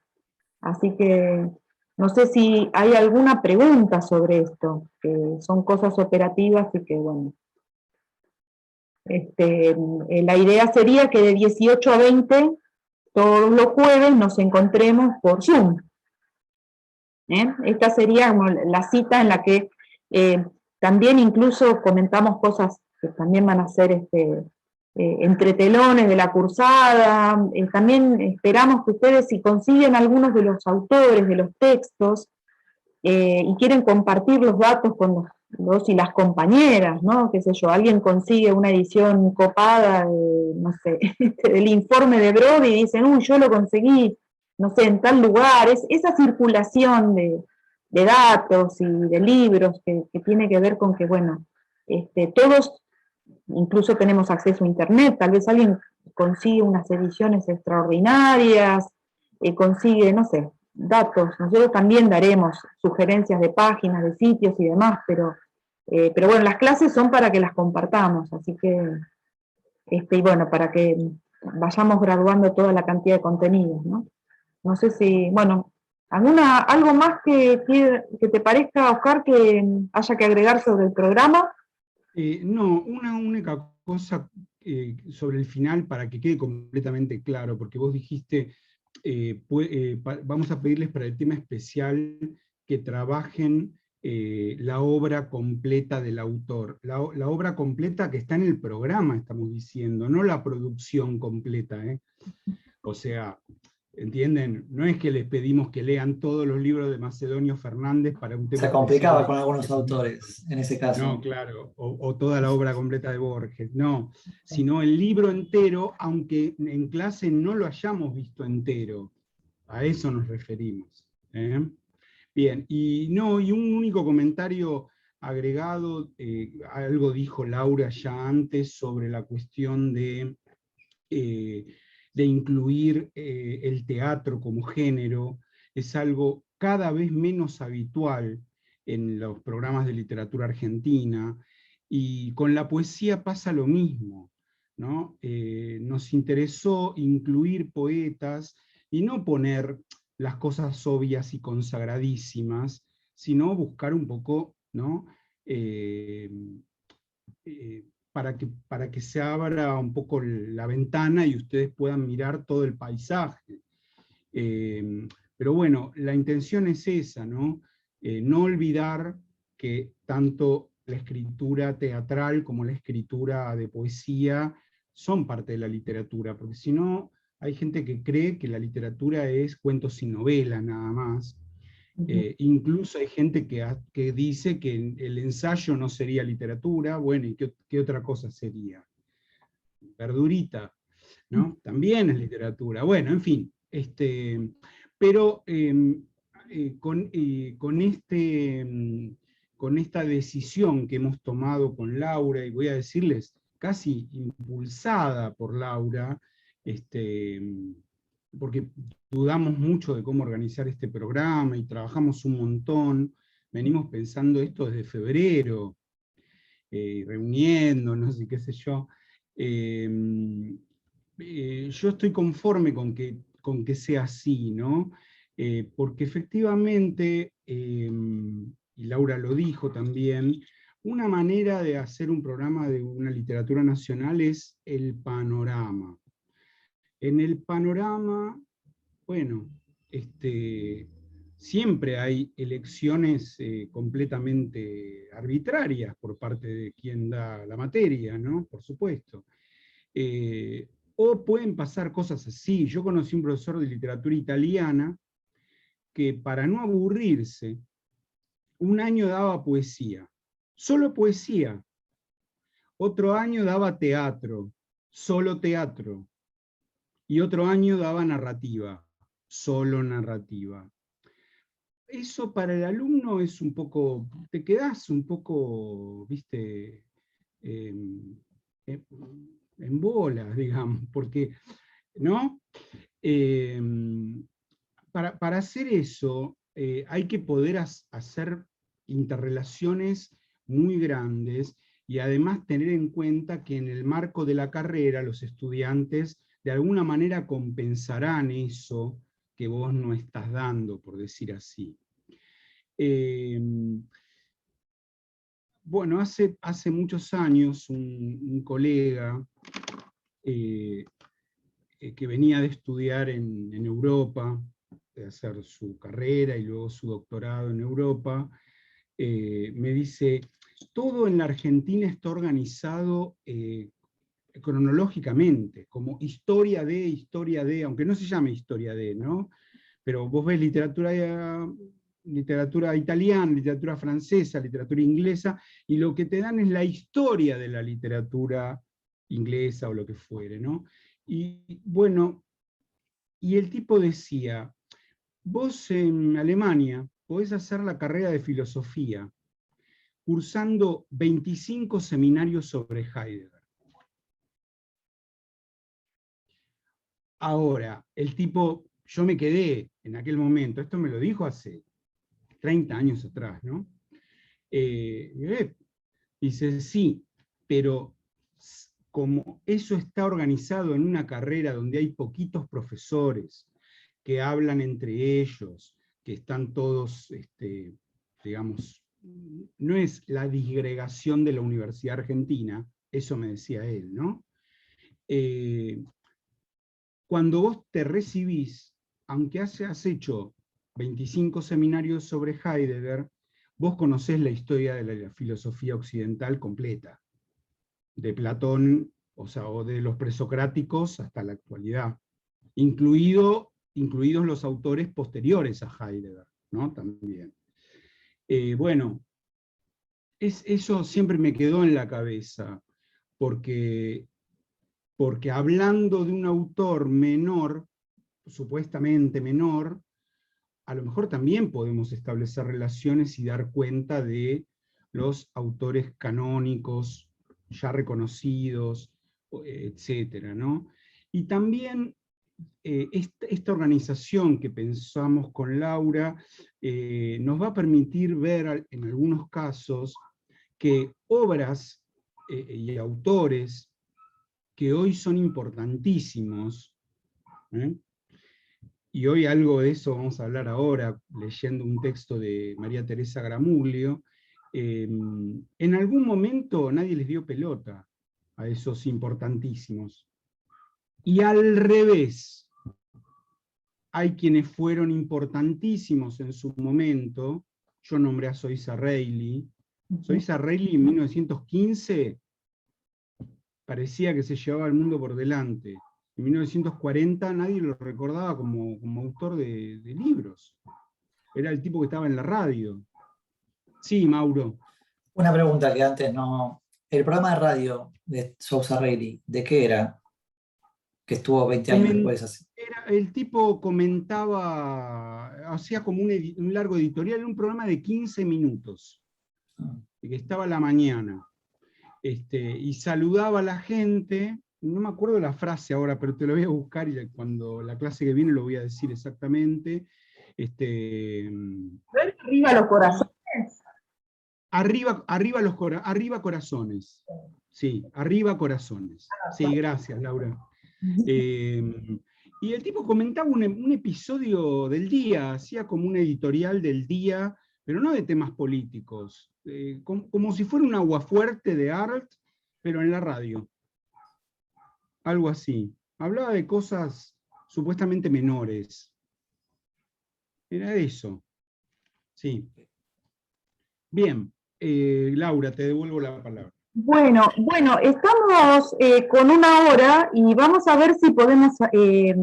Así que, no sé si hay alguna pregunta sobre esto, que son cosas operativas y que, bueno, la idea sería que de 18 a 20, todos los jueves, nos encontremos por Zoom. Esta sería la cita en la que también incluso comentamos cosas que también van a ser entre telones de la cursada. También esperamos que ustedes, si consiguen algunos de los autores de los textos y quieren compartir los datos con los y las compañeras, ¿no? Qué sé yo, alguien consigue una edición copada, no sé, del informe de Brody y dicen, yo lo conseguí, no sé, en tal lugar. Esa circulación de datos y de libros que tiene que ver con que, bueno, todos incluso tenemos acceso a internet, tal vez alguien consigue unas ediciones extraordinarias, consigue, no sé, datos. Nosotros también daremos sugerencias de páginas, de sitios y demás, pero bueno, las clases son para que las compartamos, así que, y bueno, para que vayamos graduando toda la cantidad de contenidos, ¿no? No sé si, bueno, algo más que te parezca, Oscar, que haya que agregar sobre el programa. No, una única cosa sobre el final para que quede completamente claro, porque vos dijiste, vamos a pedirles para el tema especial que trabajen la obra completa del autor. La obra completa que está en el programa, estamos diciendo, no la producción completa. O sea, ¿entienden? No es que les pedimos que lean todos los libros de Macedonio Fernández para un tema Se complicaba especial. con algunos autores, en ese caso. No, claro, o toda la obra completa de Borges, no, sino el libro entero, aunque en clase no lo hayamos visto entero. A eso nos referimos. Bien, y un único comentario agregado, algo dijo Laura ya antes sobre la cuestión de incluir el teatro como género. Es algo cada vez menos habitual en los programas de literatura argentina, y con la poesía pasa lo mismo, ¿no? Nos interesó incluir poetas y no poner las cosas obvias y consagradísimas, sino buscar un poco, ¿no? Para que se abra un poco la ventana y ustedes puedan mirar todo el paisaje. Pero bueno, la intención es esa, ¿no? No olvidar que tanto la escritura teatral como la escritura de poesía son parte de la literatura, porque si no, hay gente que cree que la literatura es cuentos y novelas nada más, Incluso hay gente que dice que el ensayo no sería literatura. Bueno, ¿y qué otra cosa sería? Verdurita, ¿no? También es literatura. Bueno, en fin. Pero con esta decisión que hemos tomado con Laura, y voy a decirles, casi impulsada por Laura, porque dudamos mucho de cómo organizar este programa y trabajamos un montón, venimos pensando esto desde febrero, reuniéndonos y qué sé yo. Yo estoy conforme con que sea así, ¿no? Porque efectivamente, y Laura lo dijo también, una manera de hacer un programa de una literatura nacional es el panorama. En el panorama, bueno, siempre hay elecciones completamente arbitrarias por parte de quien da la materia, ¿no? Por supuesto. O pueden pasar cosas así. Yo conocí un profesor de literatura italiana que, para no aburrirse, un año daba poesía, solo poesía. Otro año daba teatro, solo teatro. Y otro año daba narrativa, solo narrativa. Eso para el alumno es un poco, te quedás un poco, viste, en bolas, digamos, porque, ¿no? Para hacer eso hay que poder hacer interrelaciones muy grandes y además tener en cuenta que en el marco de la carrera los estudiantes de alguna manera compensarán eso que vos no estás dando, por decir así. Bueno, hace muchos años un colega que venía de estudiar en Europa, de hacer su carrera y luego su doctorado en Europa, me dice, todo en la Argentina está organizado cronológicamente, como historia de, aunque no se llame historia de, ¿no? Pero vos ves literatura italiana, literatura francesa, literatura inglesa, y lo que te dan es la historia de la literatura inglesa o lo que fuere, ¿no? Y bueno, y el tipo decía, vos en Alemania podés hacer la carrera de filosofía cursando 25 seminarios sobre Heidegger. Ahora, el tipo, yo me quedé en aquel momento, esto me lo dijo hace 30 años atrás, ¿no? Dice, sí, pero como eso está organizado en una carrera donde hay poquitos profesores que hablan entre ellos, que están todos, digamos, no es la disgregación de la Universidad Argentina, eso me decía él, ¿no? Cuando vos te recibís, aunque has hecho 25 seminarios sobre Heidegger, vos conocés la historia de la filosofía occidental completa, de Platón, o sea, o de los presocráticos hasta la actualidad, incluidos los autores posteriores a Heidegger, ¿no? También. Bueno, eso siempre me quedó en la cabeza, porque hablando de un autor menor, supuestamente menor, a lo mejor también podemos establecer relaciones y dar cuenta de los autores canónicos ya reconocidos, etcétera, ¿no? Y también esta organización que pensamos con Laura nos va a permitir ver en algunos casos que obras y autores que hoy son importantísimos, y hoy algo de eso vamos a hablar ahora, leyendo un texto de María Teresa Gramuglio, en algún momento nadie les dio pelota a esos importantísimos. Y al revés, hay quienes fueron importantísimos en su momento. Yo nombré a Soysa Reilly. Soysa Reilly en 1915 parecía que se llevaba el mundo por delante. En 1940 nadie lo recordaba como autor de libros. era el tipo que estaba en la radio. Sí, Mauro. Una pregunta que antes no... El programa de radio de Sousa Reilly, ¿de qué era? Que estuvo 20 años después así. El tipo comentaba, hacía como un largo editorial, un programa de 15 minutos, que estaba a la mañana, y saludaba a la gente, no me acuerdo la frase ahora, pero te lo voy a buscar y cuando la clase que viene lo voy a decir exactamente. Arriba los corazones. Arriba corazones. Sí, arriba corazones. Sí, gracias, Laura. Y el tipo comentaba un episodio del día, hacía como un editorial del día, pero no de temas políticos, como si fuera un aguafuerte de art, pero en la radio. Algo así. Hablaba de cosas supuestamente menores. Era eso. Sí. Bien, Laura, te devuelvo la palabra. Bueno, estamos con 1 hora y vamos a ver si podemos hacer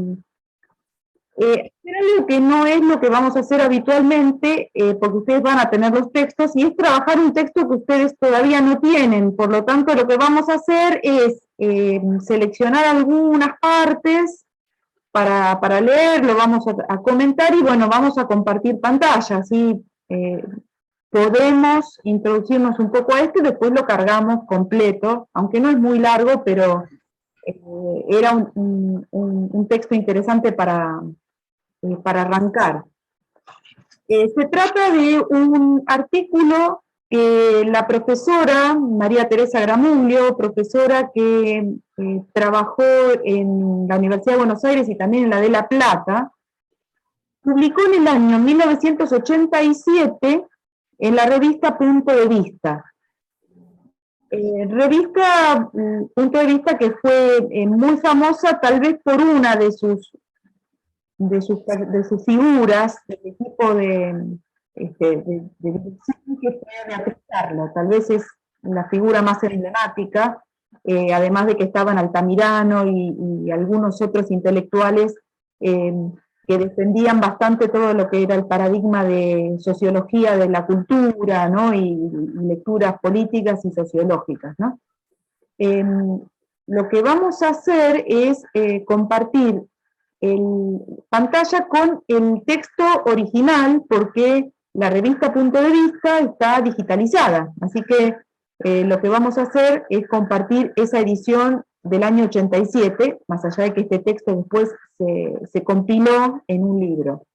algo que no es lo que vamos a hacer habitualmente, porque ustedes van a tener los textos, y es trabajar un texto que ustedes todavía no tienen. Por lo tanto, lo que vamos a hacer es seleccionar algunas partes para leer, lo vamos a comentar, y bueno, vamos a compartir pantalla, así podemos introducirnos un poco a esto y después lo cargamos completo, aunque no es muy largo, pero era un texto interesante para arrancar. Se trata de un artículo que la profesora María Teresa Gramuglio, profesora que trabajó en la Universidad de Buenos Aires y también en la de La Plata, publicó en el año 1987 en la revista Punto de Vista. Revista Punto de Vista que fue muy famosa tal vez por una de sus figuras, del equipo de dirección, que fue Beatriz Carla. Tal vez es la figura más emblemática, además de que estaban Altamirano y algunos otros intelectuales que defendían bastante todo lo que era el paradigma de sociología de la cultura, ¿no? y lecturas políticas y sociológicas, ¿no? Lo que vamos a hacer es compartir pantalla con el texto original, porque la revista Punto de Vista está digitalizada, así que lo que vamos a hacer es compartir esa edición del año 87, más allá de que este texto después se compiló en un libro.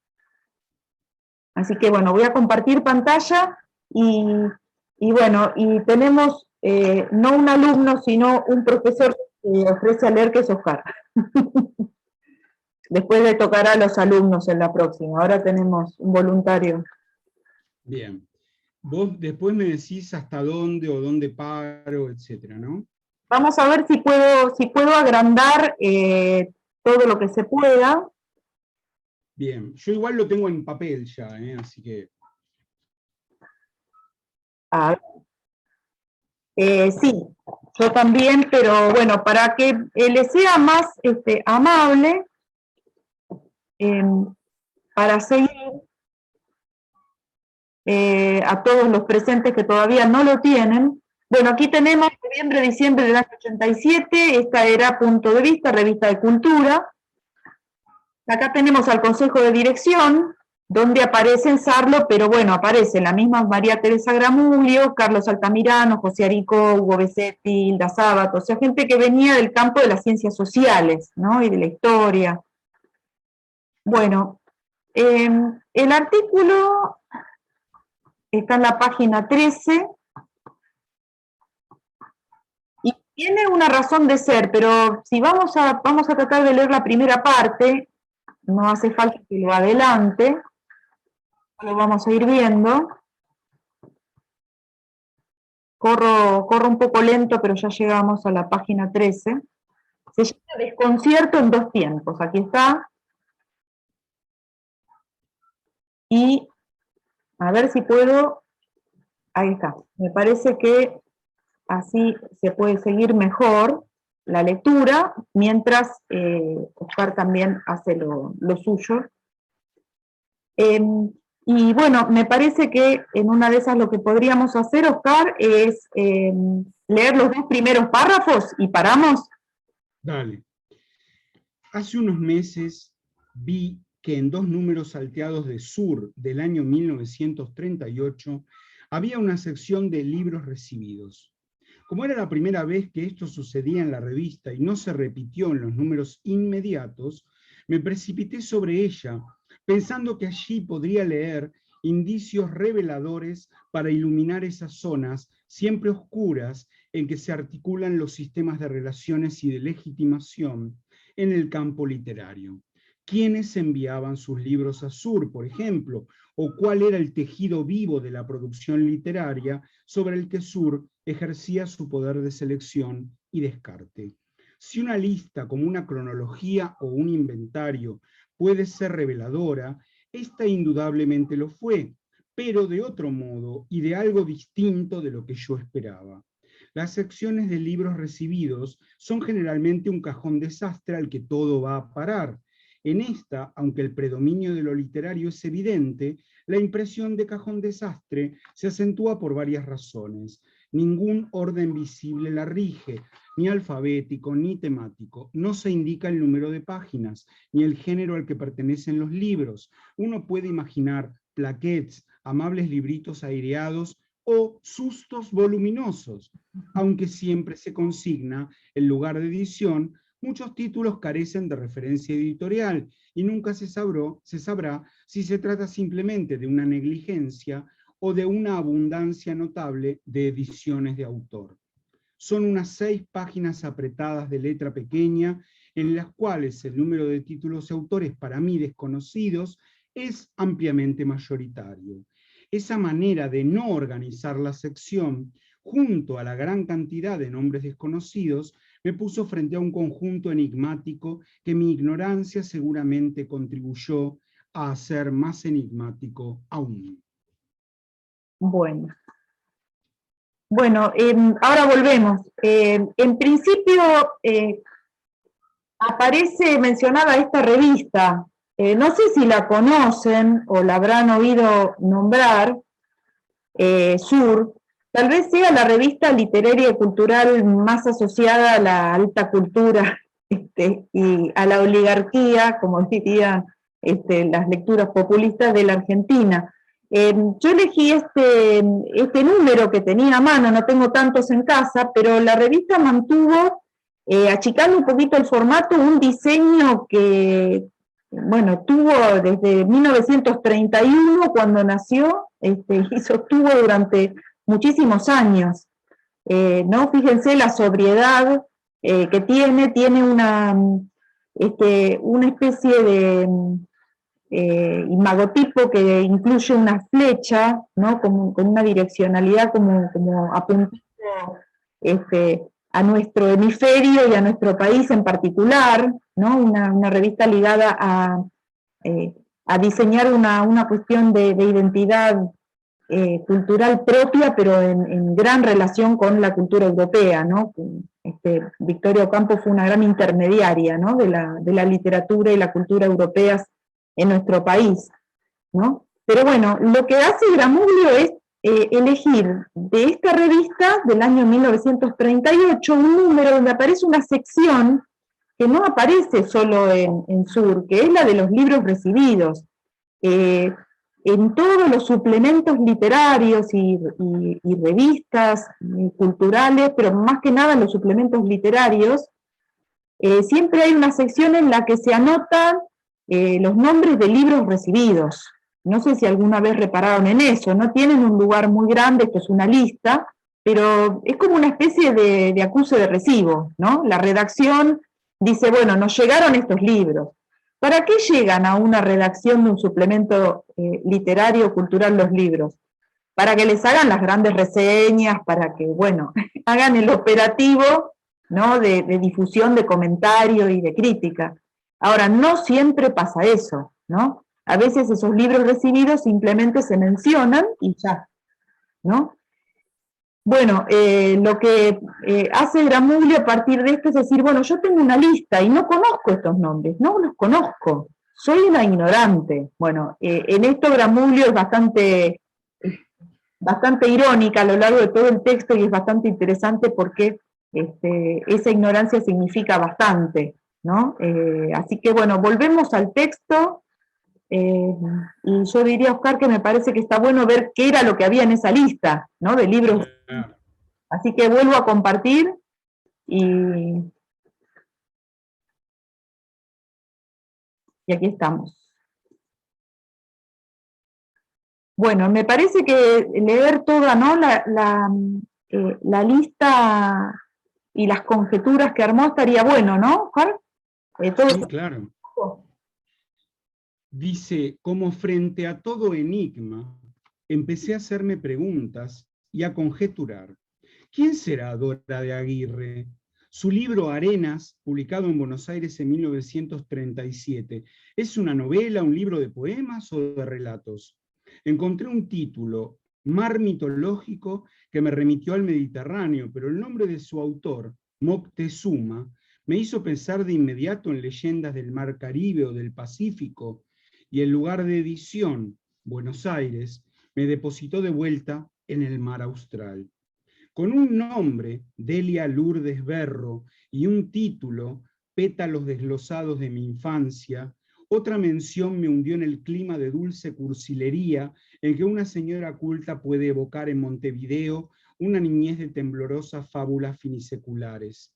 Así que bueno, voy a compartir pantalla y bueno, y tenemos no un alumno, sino un profesor que ofrece a leer, que es Oscar. Después le tocará a los alumnos en la próxima. Ahora tenemos un voluntario. Bien. Vos después me decís hasta dónde o dónde paro, etcétera, ¿no? Vamos a ver si puedo agrandar todo lo que se pueda. Bien. Yo igual lo tengo en papel ya, así que... Sí, yo también, pero bueno, para que les sea más amable, para seguir a todos los presentes que todavía no lo tienen. Bueno, aquí tenemos noviembre, diciembre del año 87, esta era Punto de Vista, revista de cultura. Acá tenemos al Consejo de Dirección, donde aparece Sarlo, pero bueno, aparecen la misma María Teresa Gramuglio, Carlos Altamirano, José Arico, Hugo Besetti, Hilda Sábato, o sea, gente que venía del campo de las ciencias sociales, ¿no? Y de la historia. Bueno, el artículo está en la página 13, y tiene una razón de ser, pero si vamos a tratar de leer la primera parte, no hace falta que lo adelante, lo vamos a ir viendo. Corro un poco lento, pero ya llegamos a la página 13. Se llama Desconcierto en dos tiempos. Aquí está. Y a ver si puedo. Ahí está. Me parece que así se puede seguir mejor la lectura, mientras Oscar también hace lo suyo. Y bueno, me parece que en una de esas lo que podríamos hacer, Oscar, es leer los 2 primeros párrafos y paramos. Dale. Hace unos meses vi que en 2 números salteados de Sur del año 1938 había una sección de libros recibidos. Como era la primera vez que esto sucedía en la revista y no se repitió en los números inmediatos, me precipité sobre ella, pensando que allí podría leer indicios reveladores para iluminar esas zonas siempre oscuras en que se articulan los sistemas de relaciones y de legitimación en el campo literario. ¿Quiénes enviaban sus libros a Sur, por ejemplo? ¿O cuál era el tejido vivo de la producción literaria sobre el que Sur ejercía su poder de selección y descarte? Si una lista como una cronología o un inventario puede ser reveladora, esta indudablemente lo fue, pero de otro modo y de algo distinto de lo que yo esperaba. Las secciones de libros recibidos son generalmente un cajón desastre al que todo va a parar. En esta, aunque el predominio de lo literario es evidente, la impresión de cajón desastre se acentúa por varias razones. Ningún orden visible la rige, ni alfabético, ni temático. No se indica el número de páginas, ni el género al que pertenecen los libros. Uno puede imaginar plaquettes, amables libritos aireados, o sustos voluminosos. Aunque siempre se consigna el lugar de edición, muchos títulos carecen de referencia editorial y nunca se sabrá si se trata simplemente de una negligencia o de una abundancia notable de ediciones de autor. Son unas 6 páginas apretadas de letra pequeña en las cuales el número de títulos y autores para mí desconocidos es ampliamente mayoritario. Esa manera de no organizar la sección, junto a la gran cantidad de nombres desconocidos, me puso frente a un conjunto enigmático que mi ignorancia seguramente contribuyó a hacer más enigmático aún. Bueno, ahora volvemos. En principio aparece mencionada esta revista. No sé si la conocen o la habrán oído nombrar, Sur. Tal vez sea la revista literaria y cultural más asociada a la alta cultura y a la oligarquía, como dirían las lecturas populistas de la Argentina. Yo elegí este número que tenía a mano, no tengo tantos en casa, pero la revista mantuvo, achicando un poquito el formato, un diseño que, bueno, tuvo desde 1931, cuando nació, y sostuvo durante muchísimos años, ¿no? Fíjense la sobriedad que tiene una especie de imagotipo que incluye una flecha, ¿no? Con una direccionalidad como apuntando a nuestro hemisferio y a nuestro país en particular, ¿no? Una revista ligada a diseñar una cuestión de identidad cultural propia, pero en gran relación con la cultura europea, ¿no? Victoria Ocampo fue una gran intermediaria, ¿no? de la literatura y la cultura europeas en nuestro país, ¿no? Pero bueno, lo que hace Gramuglio es elegir de esta revista del año 1938 un número donde aparece una sección que no aparece solo en Sur, que es la de los libros recibidos. En todos los suplementos literarios y revistas culturales, pero más que nada en los suplementos literarios, siempre hay una sección en la que se anotan los nombres de libros recibidos. No sé si alguna vez repararon en eso, no tienen un lugar muy grande, esto es una lista, pero es como una especie de acuse de recibo, ¿no? La redacción dice, bueno, nos llegaron estos libros. ¿Para qué llegan a una redacción de un suplemento literario o cultural los libros? Para que les hagan las grandes reseñas, para que, bueno, hagan el operativo, ¿no? de difusión, de comentario y de crítica. Ahora, no siempre pasa eso, ¿no? A veces esos libros recibidos simplemente se mencionan y ya, ¿no? Bueno, lo que hace Gramuglio a partir de esto es decir, bueno, yo tengo una lista y no conozco estos nombres, no los conozco. soy una ignorante. Bueno, en esto Gramulio es bastante irónica a lo largo de todo el texto y es bastante interesante porque esa ignorancia significa bastante, ¿no? Así que bueno, volvemos al texto, y yo diría, Oscar, que me parece que está bueno ver qué era lo que había en esa lista, ¿no? De libros. Así que vuelvo a compartir y aquí estamos. Bueno, me parece que leer toda, ¿no? La lista y las conjeturas que armó estaría bueno, ¿no, Oscar? Sí, claro. Dice, como frente a todo enigma, empecé a hacerme preguntas y a conjeturar. ¿Quién será Dora de Aguirre? Su libro Arenas, publicado en Buenos Aires en 1937, ¿es una novela, un libro de poemas o de relatos? Encontré un título, Mar mitológico, que me remitió al Mediterráneo, pero el nombre de su autor, Moctezuma, me hizo pensar de inmediato en leyendas del Mar Caribe o del Pacífico, y el lugar de edición, Buenos Aires, me depositó de vuelta en el mar austral. Con un nombre, Delia Lourdes Berro, y un título, Pétalos desglosados de mi infancia, otra mención me hundió en el clima de dulce cursilería en que una señora culta puede evocar en Montevideo una niñez de temblorosas fábulas finiseculares.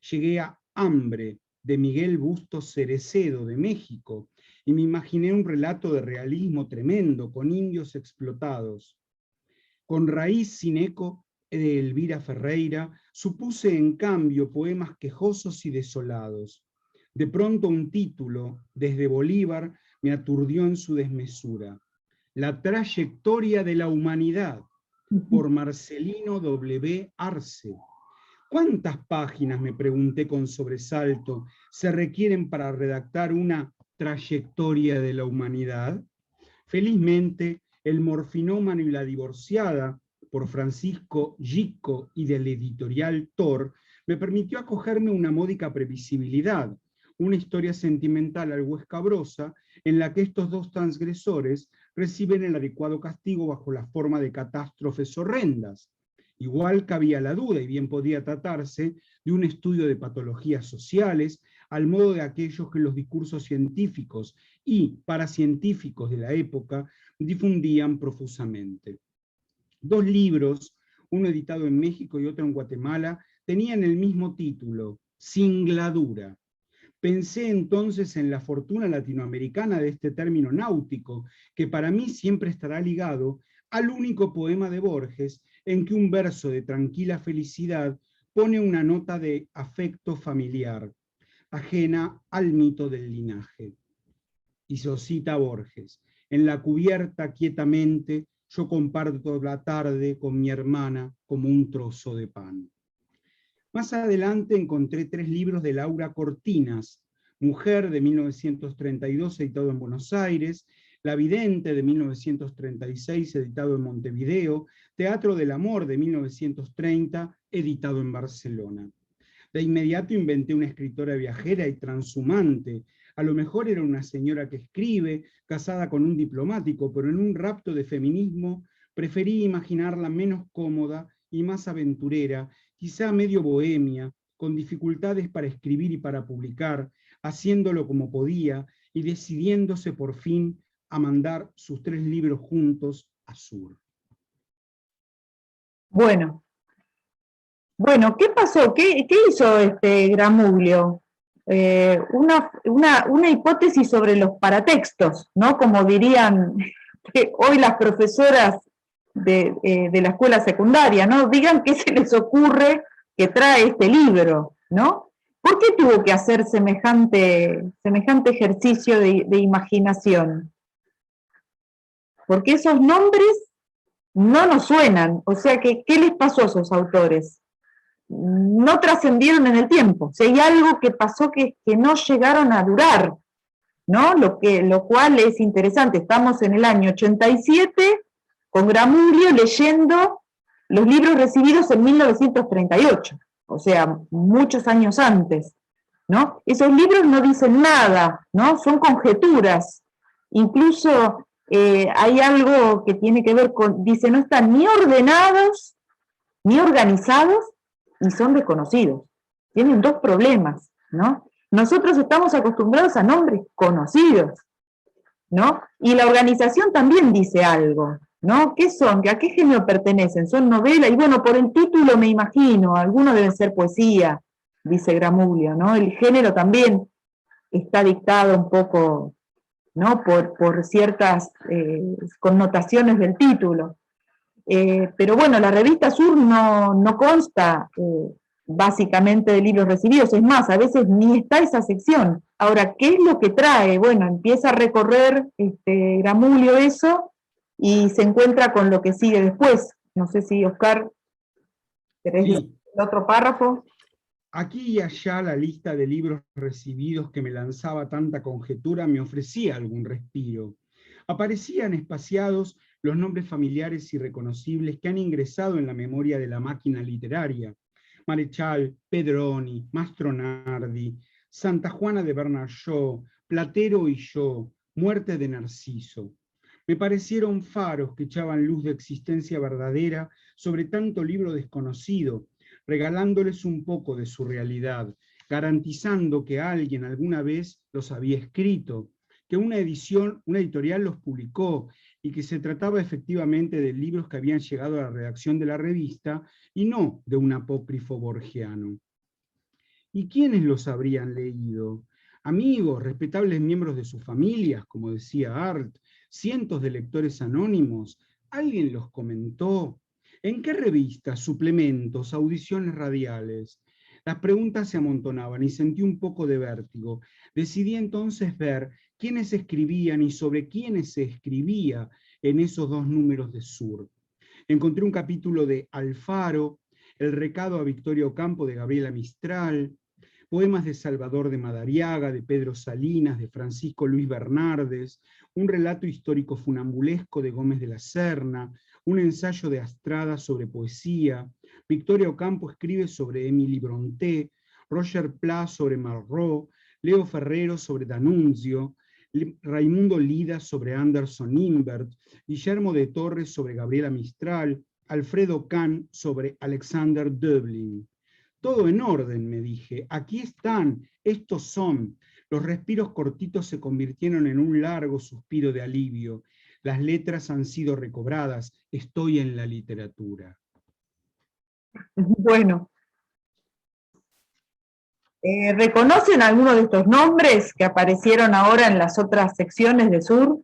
Llegué a Hambre, de Miguel Bustos Cerecedo, de México, y me imaginé un relato de realismo tremendo, con indios explotados. Con Raíz sin eco, de Elvira Ferreira, supuse en cambio poemas quejosos y desolados. De pronto un título, Desde Bolívar, me aturdió en su desmesura. La trayectoria de la humanidad, por Marcelino W. Arce. ¿Cuántas páginas, me pregunté con sobresalto, se requieren para redactar una trayectoria de la humanidad? Felizmente, El morfinómano y la divorciada, por Francisco Gico y del editorial Thor, me permitió acogerme una módica previsibilidad, una historia sentimental algo escabrosa, en la que estos dos transgresores reciben el adecuado castigo bajo la forma de catástrofes horrendas. Igual cabía la duda, y bien podía tratarse de un estudio de patologías sociales, al modo de aquellos que los discursos científicos y paracientíficos de la época difundían profusamente. Dos libros, uno editado en México y otro en Guatemala, tenían el mismo título, Singladura. Pensé entonces en la fortuna latinoamericana de este término náutico, que para mí siempre estará ligado al único poema de Borges en que un verso de tranquila felicidad pone una nota de afecto familiar, ajena al mito del linaje. Y cita Borges, en la cubierta quietamente yo comparto la tarde con mi hermana como un trozo de pan. Más adelante encontré 3 libros de Laura Cortinas, Mujer, de 1932, editado en Buenos Aires, La Vidente, de 1936, editado en Montevideo, Teatro del Amor, de 1930, editado en Barcelona. De inmediato inventé una escritora viajera y transhumante. A lo mejor era una señora que escribe, casada con un diplomático, pero en un rapto de feminismo preferí imaginarla menos cómoda y más aventurera, quizá medio bohemia, con dificultades para escribir y para publicar, haciéndolo como podía y decidiéndose por fin a mandar sus 3 libros juntos a Sur. Bueno, ¿qué pasó? ¿Qué hizo Gramulio? Una hipótesis sobre los paratextos, ¿no? Como dirían hoy las profesoras de la escuela secundaria, ¿no? Digan qué se les ocurre que trae este libro, ¿no? ¿Por qué tuvo que hacer semejante ejercicio de imaginación? Porque esos nombres no nos suenan, o sea, ¿qué les pasó a esos autores? No trascendieron en el tiempo, o sea, hay algo que pasó que no llegaron a durar, ¿no? Lo cual es interesante. Estamos en el año 87 con Gramulio leyendo los libros recibidos en 1938, o sea, muchos años antes. ¿no? Esos libros no dicen nada, ¿no? Son conjeturas. Incluso hay algo que tiene que ver con, dice, no están ni ordenados, ni organizados, y son desconocidos. Tienen dos problemas, ¿no? Nosotros estamos acostumbrados a nombres conocidos, ¿no? Y la organización también dice algo, ¿no? ¿Qué son? ¿A qué género pertenecen? ¿Son novelas? Y bueno, por el título me imagino, algunos deben ser poesía, dice Gramulio, ¿no? El género también está dictado un poco, ¿no? Por ciertas connotaciones del título. Pero bueno, la revista Sur no consta básicamente de libros recibidos, es más, a veces ni está esa sección. Ahora, ¿qué es lo que trae? Bueno, empieza a recorrer Gramulio eso y se encuentra con lo que sigue después. No sé si, Oscar, ¿querés decir el otro párrafo? Aquí y allá la lista de libros recibidos que me lanzaba tanta conjetura me ofrecía algún respiro. Aparecían espaciados los nombres familiares y reconocibles que han ingresado en la memoria de la máquina literaria: Marechal, Pedroni, Mastronardi, Santa Juana de Bernard Shaw, Platero y yo, Muerte de Narciso. Me parecieron faros que echaban luz de existencia verdadera sobre tanto libro desconocido, regalándoles un poco de su realidad, garantizando que alguien alguna vez los había escrito, que una editorial los publicó, y que se trataba efectivamente de libros que habían llegado a la redacción de la revista, y no de un apócrifo borgiano. ¿Y quiénes los habrían leído? Amigos, respetables miembros de sus familias, como decía Art, cientos de lectores anónimos. ¿Alguien los comentó? ¿En qué revistas, suplementos, audiciones radiales? Las preguntas se amontonaban y sentí un poco de vértigo. Decidí entonces ver quiénes escribían y sobre quiénes se escribía en esos 2 números de Sur. Encontré un capítulo de Alfaro, el recado a Victoria Ocampo de Gabriela Mistral, poemas de Salvador de Madariaga, de Pedro Salinas, de Francisco Luis Bernardes, un relato histórico funambulesco de Gómez de la Serna, un ensayo de Astrada sobre poesía. Victoria Ocampo escribe sobre Emily Brontë, Roger Pla sobre Malraux, Leo Ferrero sobre D'Annunzio, Raimundo Lida sobre Anderson Imbert, Guillermo de Torres sobre Gabriela Mistral, Alfredo Kahn sobre Alexander Döblin. Todo en orden, me dije. Aquí están, estos son. Los respiros cortitos se convirtieron en un largo suspiro de alivio. Las letras han sido recobradas. Estoy en la literatura. Bueno. ¿Reconocen alguno de estos nombres que aparecieron ahora en las otras secciones de Sur?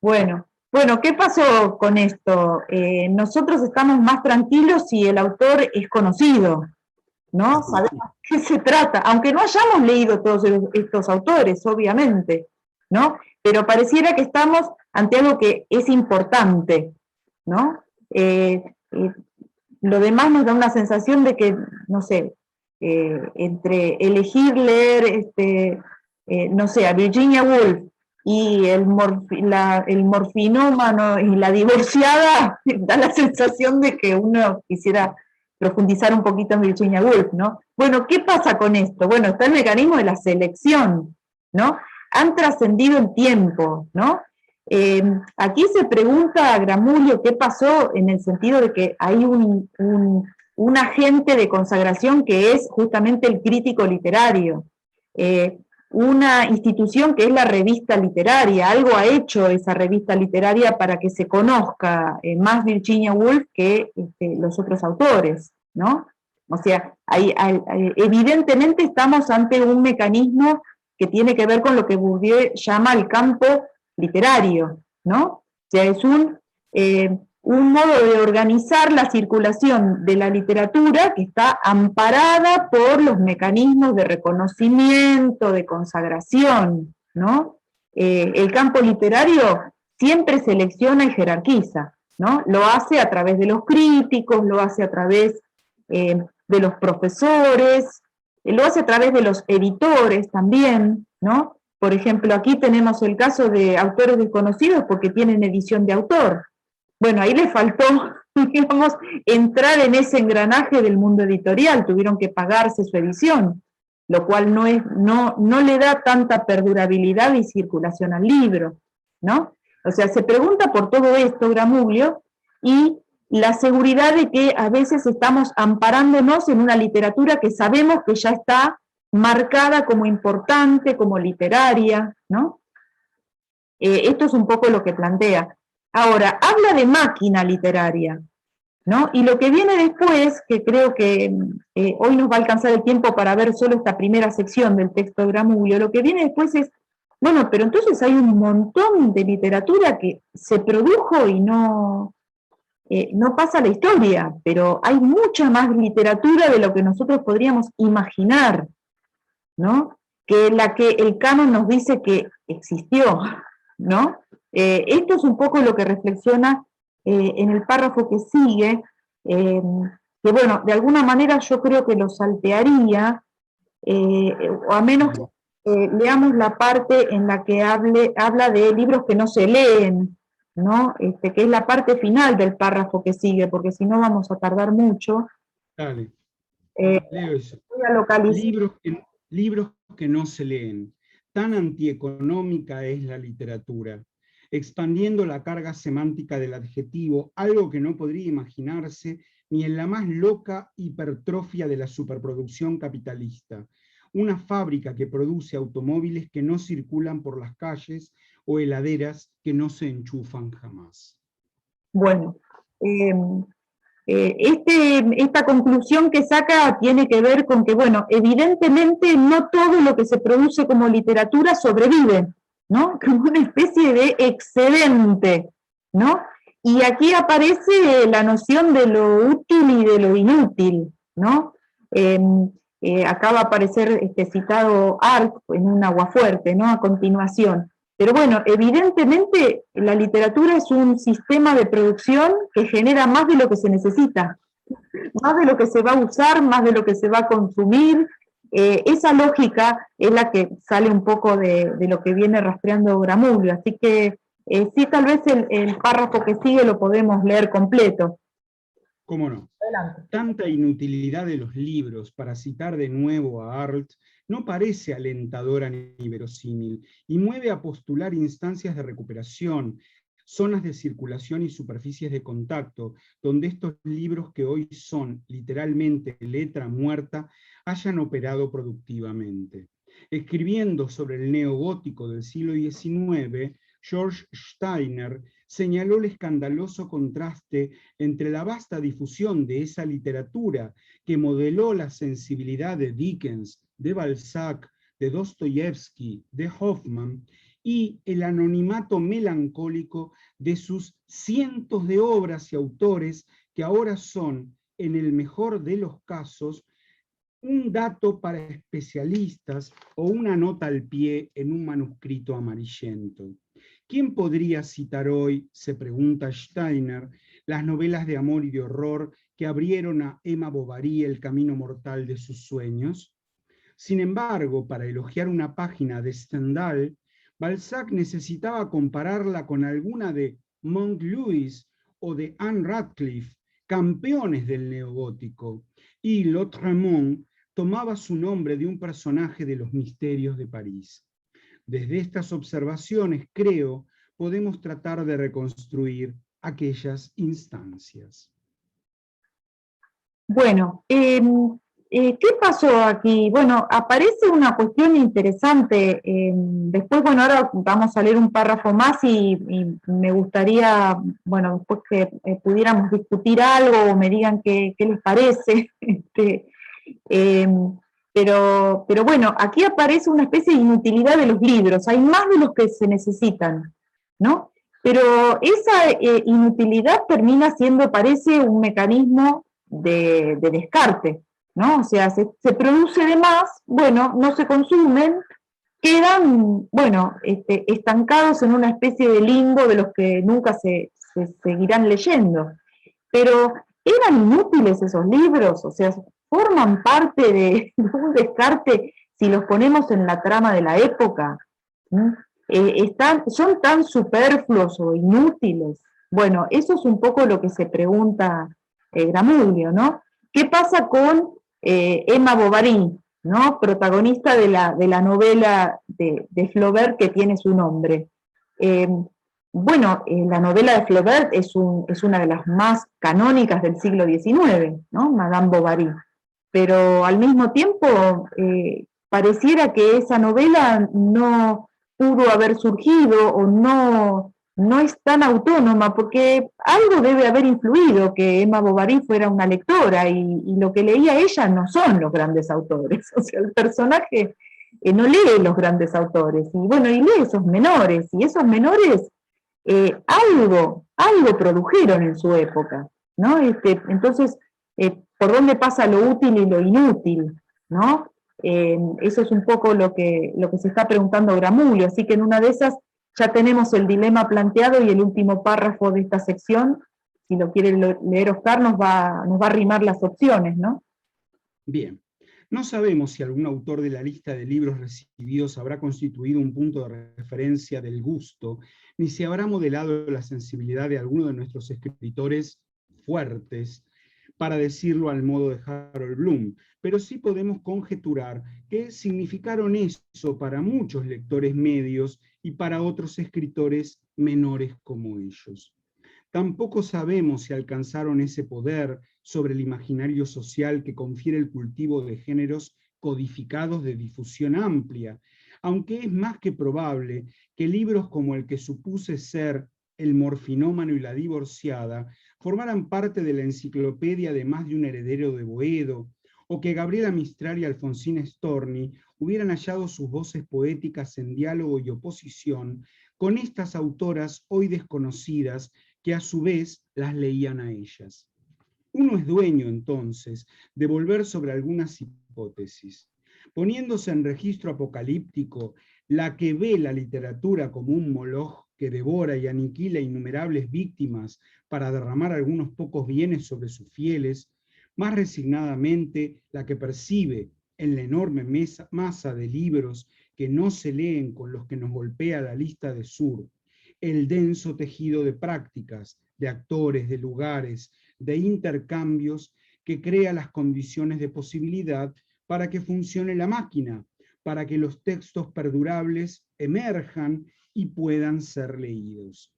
Bueno, ¿qué pasó con esto? Nosotros estamos más tranquilos si el autor es conocido, ¿no? Sabemos de qué se trata, aunque no hayamos leído todos estos autores, obviamente, ¿no? Pero pareciera que estamos ante algo que es importante, ¿no? Lo demás nos da una sensación de que, no sé, entre elegir leer, no sé, a Virginia Woolf y el morfinómano y la divorciada, da la sensación de que uno quisiera profundizar un poquito en Virginia Woolf, ¿no? Bueno, ¿qué pasa con esto? Bueno, está el mecanismo de la selección, ¿no? Han trascendido el tiempo, ¿no? Aquí se pregunta a Gramulio qué pasó en el sentido de que hay un agente de consagración que es justamente el crítico literario, una institución que es la revista literaria. Algo ha hecho esa revista literaria para que se conozca más Virginia Woolf que los otros autores, ¿no? O sea, evidentemente estamos ante un mecanismo que tiene que ver con lo que Bourdieu llama el campo literario, ¿no? O sea, es un modo de organizar la circulación de la literatura que está amparada por los mecanismos de reconocimiento, de consagración, ¿no? El campo literario siempre selecciona y jerarquiza, ¿no? Lo hace a través de los críticos, lo hace a través de los profesores, lo hace a través de los editores también, ¿no? Por ejemplo, aquí tenemos el caso de autores desconocidos porque tienen edición de autor. Bueno, ahí le faltó digamos, entrar en ese engranaje del mundo editorial, tuvieron que pagarse su edición, lo cual no le da tanta perdurabilidad y circulación al libro, ¿no? O sea, se pregunta por todo esto, Gramuglio, y la seguridad de que a veces estamos amparándonos en una literatura que sabemos que ya está marcada como importante, como literaria, ¿no? Esto es un poco lo que plantea. Ahora, habla de máquina literaria, ¿no? Y lo que viene después, que creo que hoy nos va a alcanzar el tiempo para ver solo esta primera sección del texto de Gramuglio, lo que viene después es, bueno, pero entonces hay un montón de literatura que se produjo y no pasa a la historia, pero hay mucha más literatura de lo que nosotros podríamos imaginar, ¿no? Que la que el canon nos dice que existió, ¿no? Esto es un poco lo que reflexiona en el párrafo que sigue, que bueno, de alguna manera yo creo que lo saltearía, o al menos leamos la parte en la que habla de libros que no se leen, ¿no? Que es la parte final del párrafo que sigue, porque si no vamos a tardar mucho. Dale, leo eso. Voy a localizar. Libros que no se leen. Tan antieconómica es la literatura, expandiendo la carga semántica del adjetivo, algo que no podría imaginarse ni en la más loca hipertrofia de la superproducción capitalista. Una fábrica que produce automóviles que no circulan por las calles o heladeras que no se enchufan jamás. Bueno, esta conclusión que saca tiene que ver con que, bueno, evidentemente no todo lo que se produce como literatura sobrevive, ¿no? Como una especie de excedente, ¿no? Y aquí aparece la noción de lo útil y de lo inútil, ¿no? Acá va a aparecer citado Arc en un Aguafuerte, ¿no? A continuación. Pero bueno, evidentemente la literatura es un sistema de producción que genera más de lo que se necesita, más de lo que se va a usar, más de lo que se va a consumir. Esa lógica es la que sale un poco de lo que viene rastreando Gramuglio, así que sí, tal vez el párrafo que sigue lo podemos leer completo. ¿Cómo no? Adelante. Tanta inutilidad de los libros, para citar de nuevo a Arlt, no parece alentadora ni verosímil, y mueve a postular instancias de recuperación, zonas de circulación y superficies de contacto, donde estos libros que hoy son literalmente letra muerta, hayan operado productivamente. Escribiendo sobre el neogótico del siglo XIX, George Steiner señaló el escandaloso contraste entre la vasta difusión de esa literatura que modeló la sensibilidad de Dickens, de Balzac, de Dostoyevsky, de Hoffman, y el anonimato melancólico de sus cientos de obras y autores que ahora son, en el mejor de los casos, un dato para especialistas o una nota al pie en un manuscrito amarillento. ¿Quién podría citar hoy, se pregunta Steiner, las novelas de amor y de horror que abrieron a Emma Bovary el camino mortal de sus sueños? Sin embargo, para elogiar una página de Stendhal, Balzac necesitaba compararla con alguna de Monk Lewis o de Anne Radcliffe, campeones del neogótico, y Lautréamont tomaba su nombre de un personaje de los misterios de París. Desde estas observaciones, creo, podemos tratar de reconstruir aquellas instancias. Bueno, ¿qué pasó aquí? Bueno, aparece una cuestión interesante. Después, bueno, ahora vamos a leer un párrafo más y me gustaría, bueno, después que pudiéramos discutir algo o me digan qué les parece. Pero bueno, aquí aparece una especie de inutilidad de los libros, hay más de los que se necesitan, ¿no? Pero esa inutilidad termina siendo, parece, un mecanismo de descarte, ¿no? O sea, se produce de más, bueno, no se consumen, quedan, bueno, estancados en una especie de limbo de los que nunca se seguirán leyendo. Pero, ¿eran inútiles esos libros? O sea, forman parte de un descarte si los ponemos en la trama de la época. ¿Mm? Son tan superfluos o inútiles Bueno, eso es un poco lo que se pregunta Gramuglio, ¿no? ¿Qué pasa con Emma Bovary, ¿no? Protagonista de la novela de Flaubert que tiene su nombre? Bueno, la novela de Flaubert es una de las más canónicas del siglo XIX, ¿no? Madame Bovary. Pero al mismo tiempo pareciera que esa novela no pudo haber surgido o no es tan autónoma, porque algo debe haber influido que Emma Bovary fuera una lectora, y lo que leía ella no son los grandes autores. O sea, el personaje no lee los grandes autores, y bueno, y lee esos menores, y esos menores algo produjeron en su época, ¿no? Entonces, ¿por dónde pasa lo útil y lo inútil, ¿no? Eso es un poco lo que se está preguntando Gramuglio, así que en una de esas ya tenemos el dilema planteado, y el último párrafo de esta sección, si lo quiere leer Oscar, nos va a arrimar las opciones, ¿no? Bien. No sabemos si algún autor de la lista de libros recibidos habrá constituido un punto de referencia del gusto, ni si habrá modelado la sensibilidad de alguno de nuestros escritores fuertes, para decirlo al modo de Harold Bloom, pero sí podemos conjeturar que significaron eso para muchos lectores medios y para otros escritores menores como ellos. Tampoco sabemos si alcanzaron ese poder sobre el imaginario social que confiere el cultivo de géneros codificados de difusión amplia, aunque es más que probable que libros como el que supuse ser El morfinómano y la divorciada formaran parte de la enciclopedia de más de un heredero de Boedo, o que Gabriela Mistral y Alfonsina Storni hubieran hallado sus voces poéticas en diálogo y oposición con estas autoras hoy desconocidas, que a su vez las leían a ellas. Uno es dueño, entonces, de volver sobre algunas hipótesis. Poniéndose en registro apocalíptico, la que ve la literatura como un Moloch que devora y aniquila innumerables víctimas para derramar algunos pocos bienes sobre sus fieles, más resignadamente la que percibe en la enorme masa de libros que no se leen con los que nos golpea la lista de Sur, el denso tejido de prácticas, de actores, de lugares, de intercambios que crea las condiciones de posibilidad para que funcione la máquina, para que los textos perdurables emerjan y puedan ser leídos.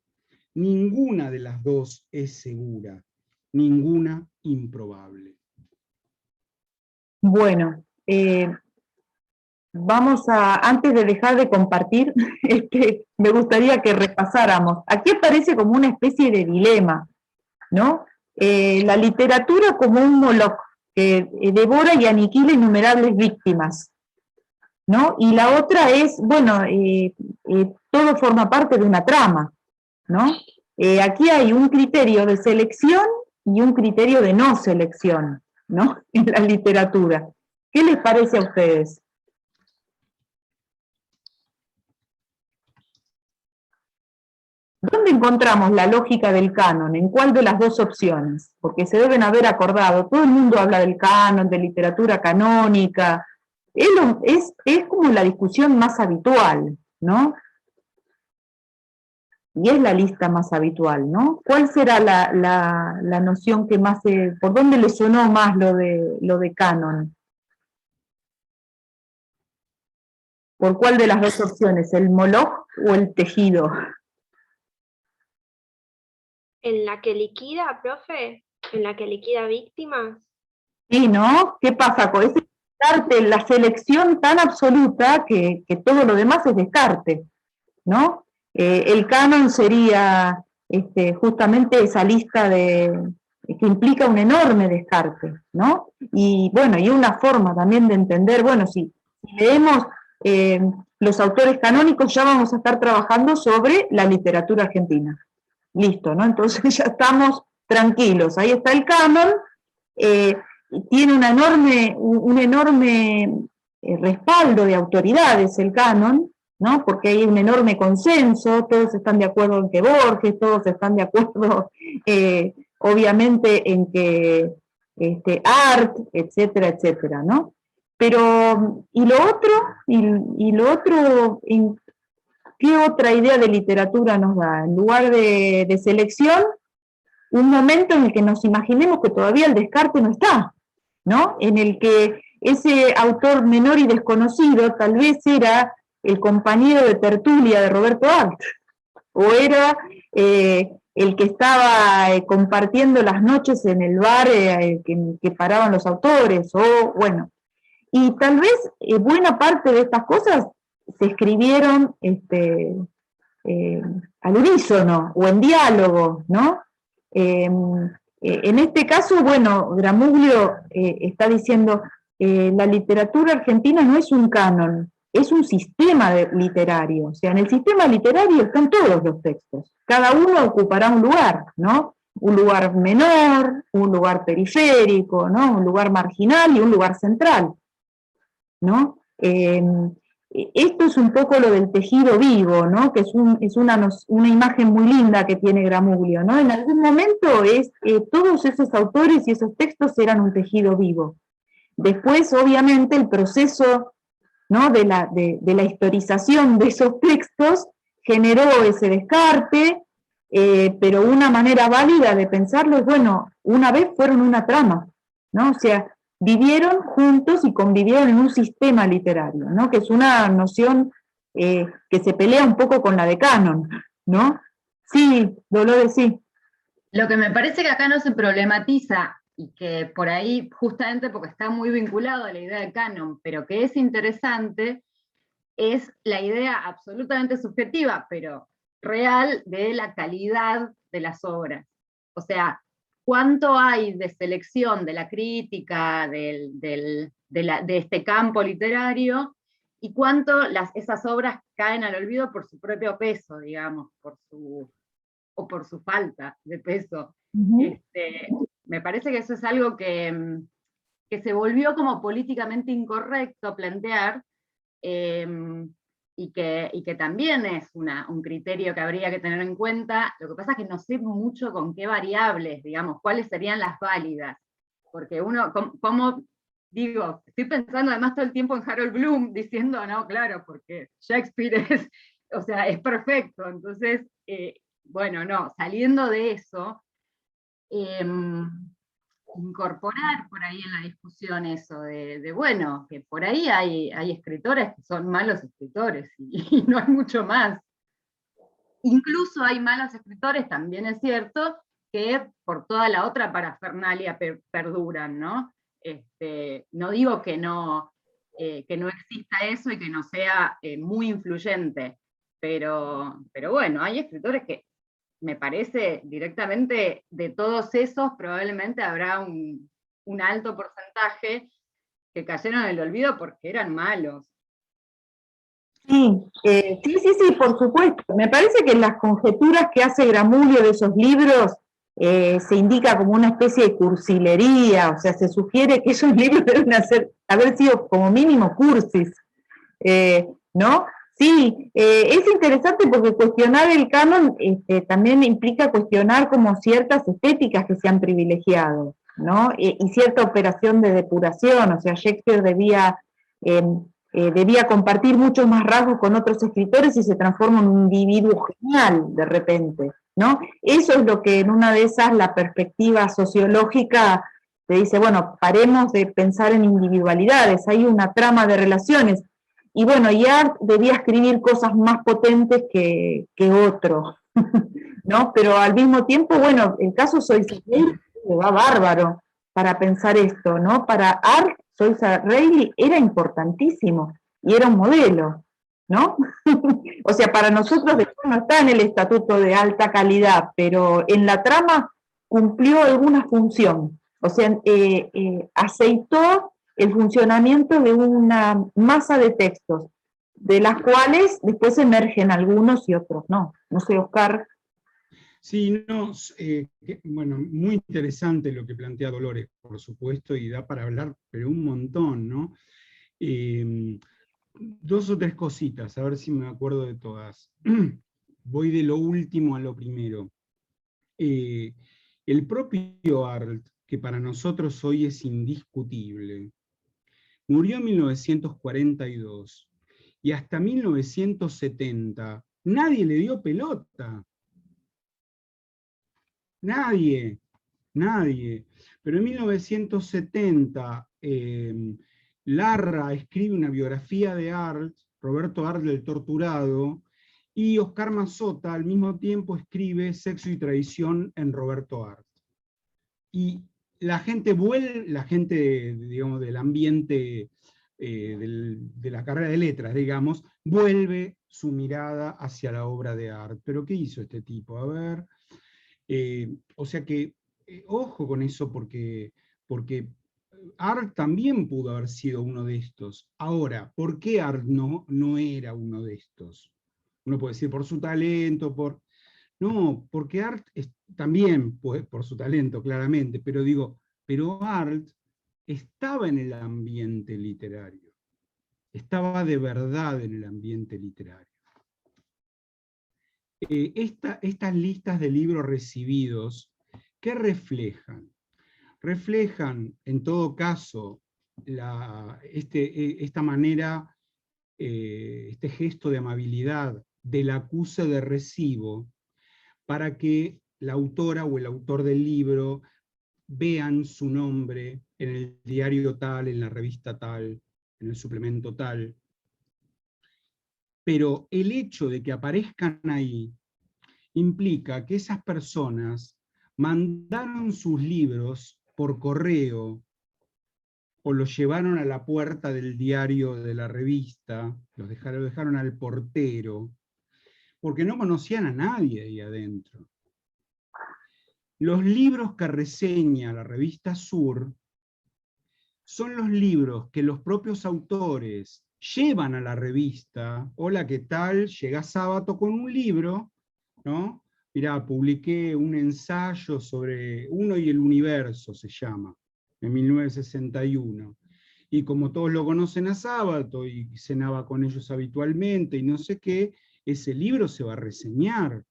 Ninguna de las dos es segura, ninguna improbable. Bueno, antes de dejar de compartir, me gustaría que repasáramos. Aquí aparece como una especie de dilema, ¿no? La literatura como un Moloch que devora y aniquila innumerables víctimas, ¿no? Y la otra es, bueno, todo forma parte de una trama, ¿no? Aquí hay un criterio de selección y un criterio de no selección, ¿no? En la literatura. ¿Qué les parece a ustedes? ¿Dónde encontramos la lógica del canon? ¿En cuál de las dos opciones? Porque se deben haber acordado, todo el mundo habla del canon, de literatura canónica, es como la discusión más habitual, ¿no? Y es la lista más habitual, ¿no? ¿Cuál será la noción que más, por dónde le sonó más lo de canon? ¿Por cuál de las dos opciones? ¿El Moloch o el tejido? ¿En la que liquida, profe? ¿En la que liquida víctimas? Sí, ¿no? ¿Qué pasa con ese descarte, la selección tan absoluta que todo lo demás es descarte, ¿no? El canon sería justamente esa lista que implica un enorme descarte, ¿no? Y bueno, y una forma también de entender, bueno, si leemos los autores canónicos, ya vamos a estar trabajando sobre la literatura argentina. Listo, ¿no? Entonces ya estamos tranquilos. Ahí está el canon, tiene un enorme respaldo de autoridades el canon, ¿no? Porque hay un enorme consenso, todos están de acuerdo en que Borges, todos están de acuerdo, obviamente, en que Art, etcétera, etcétera, ¿no? Pero, ¿y lo otro? ¿qué otra idea de literatura nos da? En lugar de selección, un momento en el que nos imaginemos que todavía el descarte no está, ¿no? En el que ese autor menor y desconocido tal vez era el compañero de tertulia de Roberto Arlt, o era el que estaba compartiendo las noches en el bar que paraban los autores, o bueno. Y tal vez buena parte de estas cosas se escribieron al unísono o en diálogo, ¿no? En este caso, bueno, Gramuglio está diciendo, la literatura argentina no es un canon, es un sistema literario. O sea, en el sistema literario están todos los textos. Cada uno ocupará un lugar, ¿no? Un lugar menor, un lugar periférico, ¿no? Un lugar marginal y un lugar central, ¿no? Esto es un poco lo del tejido vivo, ¿no? Que es una imagen muy linda que tiene Gramuglio, ¿no? En algún momento todos esos autores y esos textos eran un tejido vivo. Después, obviamente, el proceso, ¿no? de la historización de esos textos generó ese descarte, pero una manera válida de pensarlo es, bueno, una vez fueron una trama, ¿no? O sea, vivieron juntos y convivieron en un sistema literario, ¿no? Que es una noción que se pelea un poco con la de canon, ¿no? Sí, Dolores, sí. Lo que me parece que acá no se problematiza, y que por ahí, justamente porque está muy vinculado a la idea de canon, pero que es interesante, es la idea absolutamente subjetiva, pero real, de la calidad de las obras. O sea, cuánto hay de selección de la crítica, de este campo literario, y cuánto esas obras caen al olvido por su propio peso, digamos, o por su falta de peso. Me parece que eso es algo que se volvió como políticamente incorrecto plantear, y que también es un criterio que habría que tener en cuenta. Lo que pasa es que no sé mucho con qué variables, digamos, cuáles serían las válidas, porque uno, como digo, estoy pensando además todo el tiempo en Harold Bloom, diciendo, no, claro, porque Shakespeare es perfecto, entonces, bueno, no, saliendo de eso, incorporar por ahí en la discusión eso de bueno, que por ahí hay escritores que son malos escritores y no hay mucho más. Incluso hay malos escritores, también es cierto, que por toda la otra parafernalia perduran, ¿no? No digo que no exista eso y que no sea muy influyente, pero bueno, hay escritores que, me parece, directamente de todos esos, probablemente habrá un alto porcentaje que cayeron en el olvido porque eran malos. Sí, sí, por supuesto. Me parece que en las conjeturas que hace Gramuglio de esos libros se indica como una especie de cursilería, o sea, se sugiere que esos libros deben haber sido como mínimo cursis, ¿no? Sí, es interesante porque cuestionar el canon también implica cuestionar como ciertas estéticas que se han privilegiado, ¿no? Y cierta operación de depuración, o sea, Shakespeare debía compartir muchos más rasgos con otros escritores y se transforma en un individuo genial de repente, ¿no? Eso es lo que en una de esas la perspectiva sociológica te dice, bueno, paremos de pensar en individualidades, hay una trama de relaciones. Y bueno, ya debía escribir cosas más potentes que otro, ¿no? Pero al mismo tiempo, bueno, el caso Soysah Reilly le va bárbaro para pensar esto, ¿no? Para Arlt, Soysah Reilly era importantísimo y era un modelo, ¿no? O sea, para nosotros después no está en el estatuto de alta calidad, pero en la trama cumplió alguna función. O sea, aceitó el funcionamiento de una masa de textos, de las cuales después emergen algunos y otros no. No sé, Oscar. Sí, no, bueno, muy interesante lo que plantea Dolores, por supuesto, y da para hablar, pero un montón, ¿no? Dos o tres cositas, a ver si me acuerdo de todas. Voy de lo último a lo primero. El propio Arlt, que para nosotros hoy es indiscutible, murió en 1942, y hasta 1970 nadie le dio pelota. Nadie. Pero en 1970, Larra escribe una biografía de Arlt, Roberto Arlt el torturado, y Oscar Mazota al mismo tiempo escribe Sexo y Traición en Roberto Arlt. Y la gente digamos, del ambiente de la carrera de letras, digamos, vuelve su mirada hacia la obra de Arlt. ¿Pero qué hizo este tipo? A ver, o sea que, ojo con eso, porque Arlt también pudo haber sido uno de estos. Ahora, ¿por qué Arlt no era uno de estos? Uno puede decir por su talento, no, porque Arlt también por su talento, claramente, pero Arlt estaba en el ambiente literario, estaba de verdad en el ambiente literario. Estas listas de libros recibidos, ¿qué reflejan? Reflejan, en todo caso, esta manera, este gesto de amabilidad del acuse de recibo, para que la autora o el autor del libro vean su nombre en el diario tal, en la revista tal, en el suplemento tal. Pero el hecho de que aparezcan ahí implica que esas personas mandaron sus libros por correo o los llevaron a la puerta del diario de la revista, lo dejaron al portero, porque no conocían a nadie ahí adentro. Los libros que reseña la revista Sur son los libros que los propios autores llevan a la revista. Hola, ¿qué tal? Llega Sábato con un libro, ¿no? Mirá, publiqué un ensayo sobre Uno y el Universo, se llama, en 1961. Y como todos lo conocen a Sábato, y cenaba con ellos habitualmente, y no sé qué, ese libro se va a reseñar.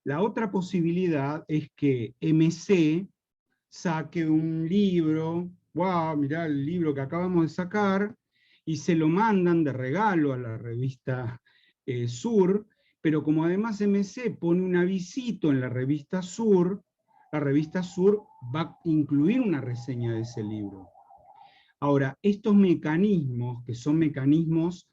La otra posibilidad es que MC saque un libro, wow, mirá el libro que acabamos de sacar, y se lo mandan de regalo a la revista Sur, pero como además MC pone un avisito en la revista Sur va a incluir una reseña de ese libro. Ahora, estos mecanismos, que son mecanismos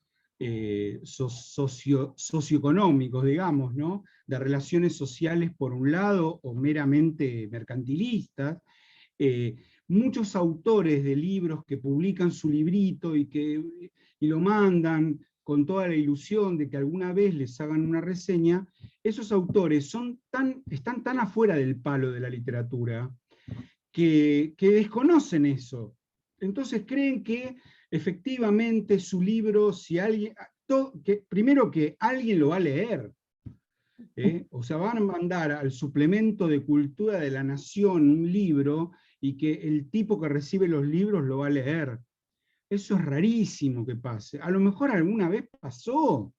socioeconómicos, digamos, ¿no? De relaciones sociales por un lado, o meramente mercantilistas, muchos autores de libros que publican su librito y lo mandan con toda la ilusión de que alguna vez les hagan una reseña, esos autores están tan afuera del palo de la literatura que desconocen eso. Entonces creen que efectivamente su libro, si alguien, primero que alguien lo va a leer, o sea, van a mandar al suplemento de cultura de la Nación un libro y que el tipo que recibe los libros lo va a leer. Eso es rarísimo que pase. A lo mejor alguna vez pasó,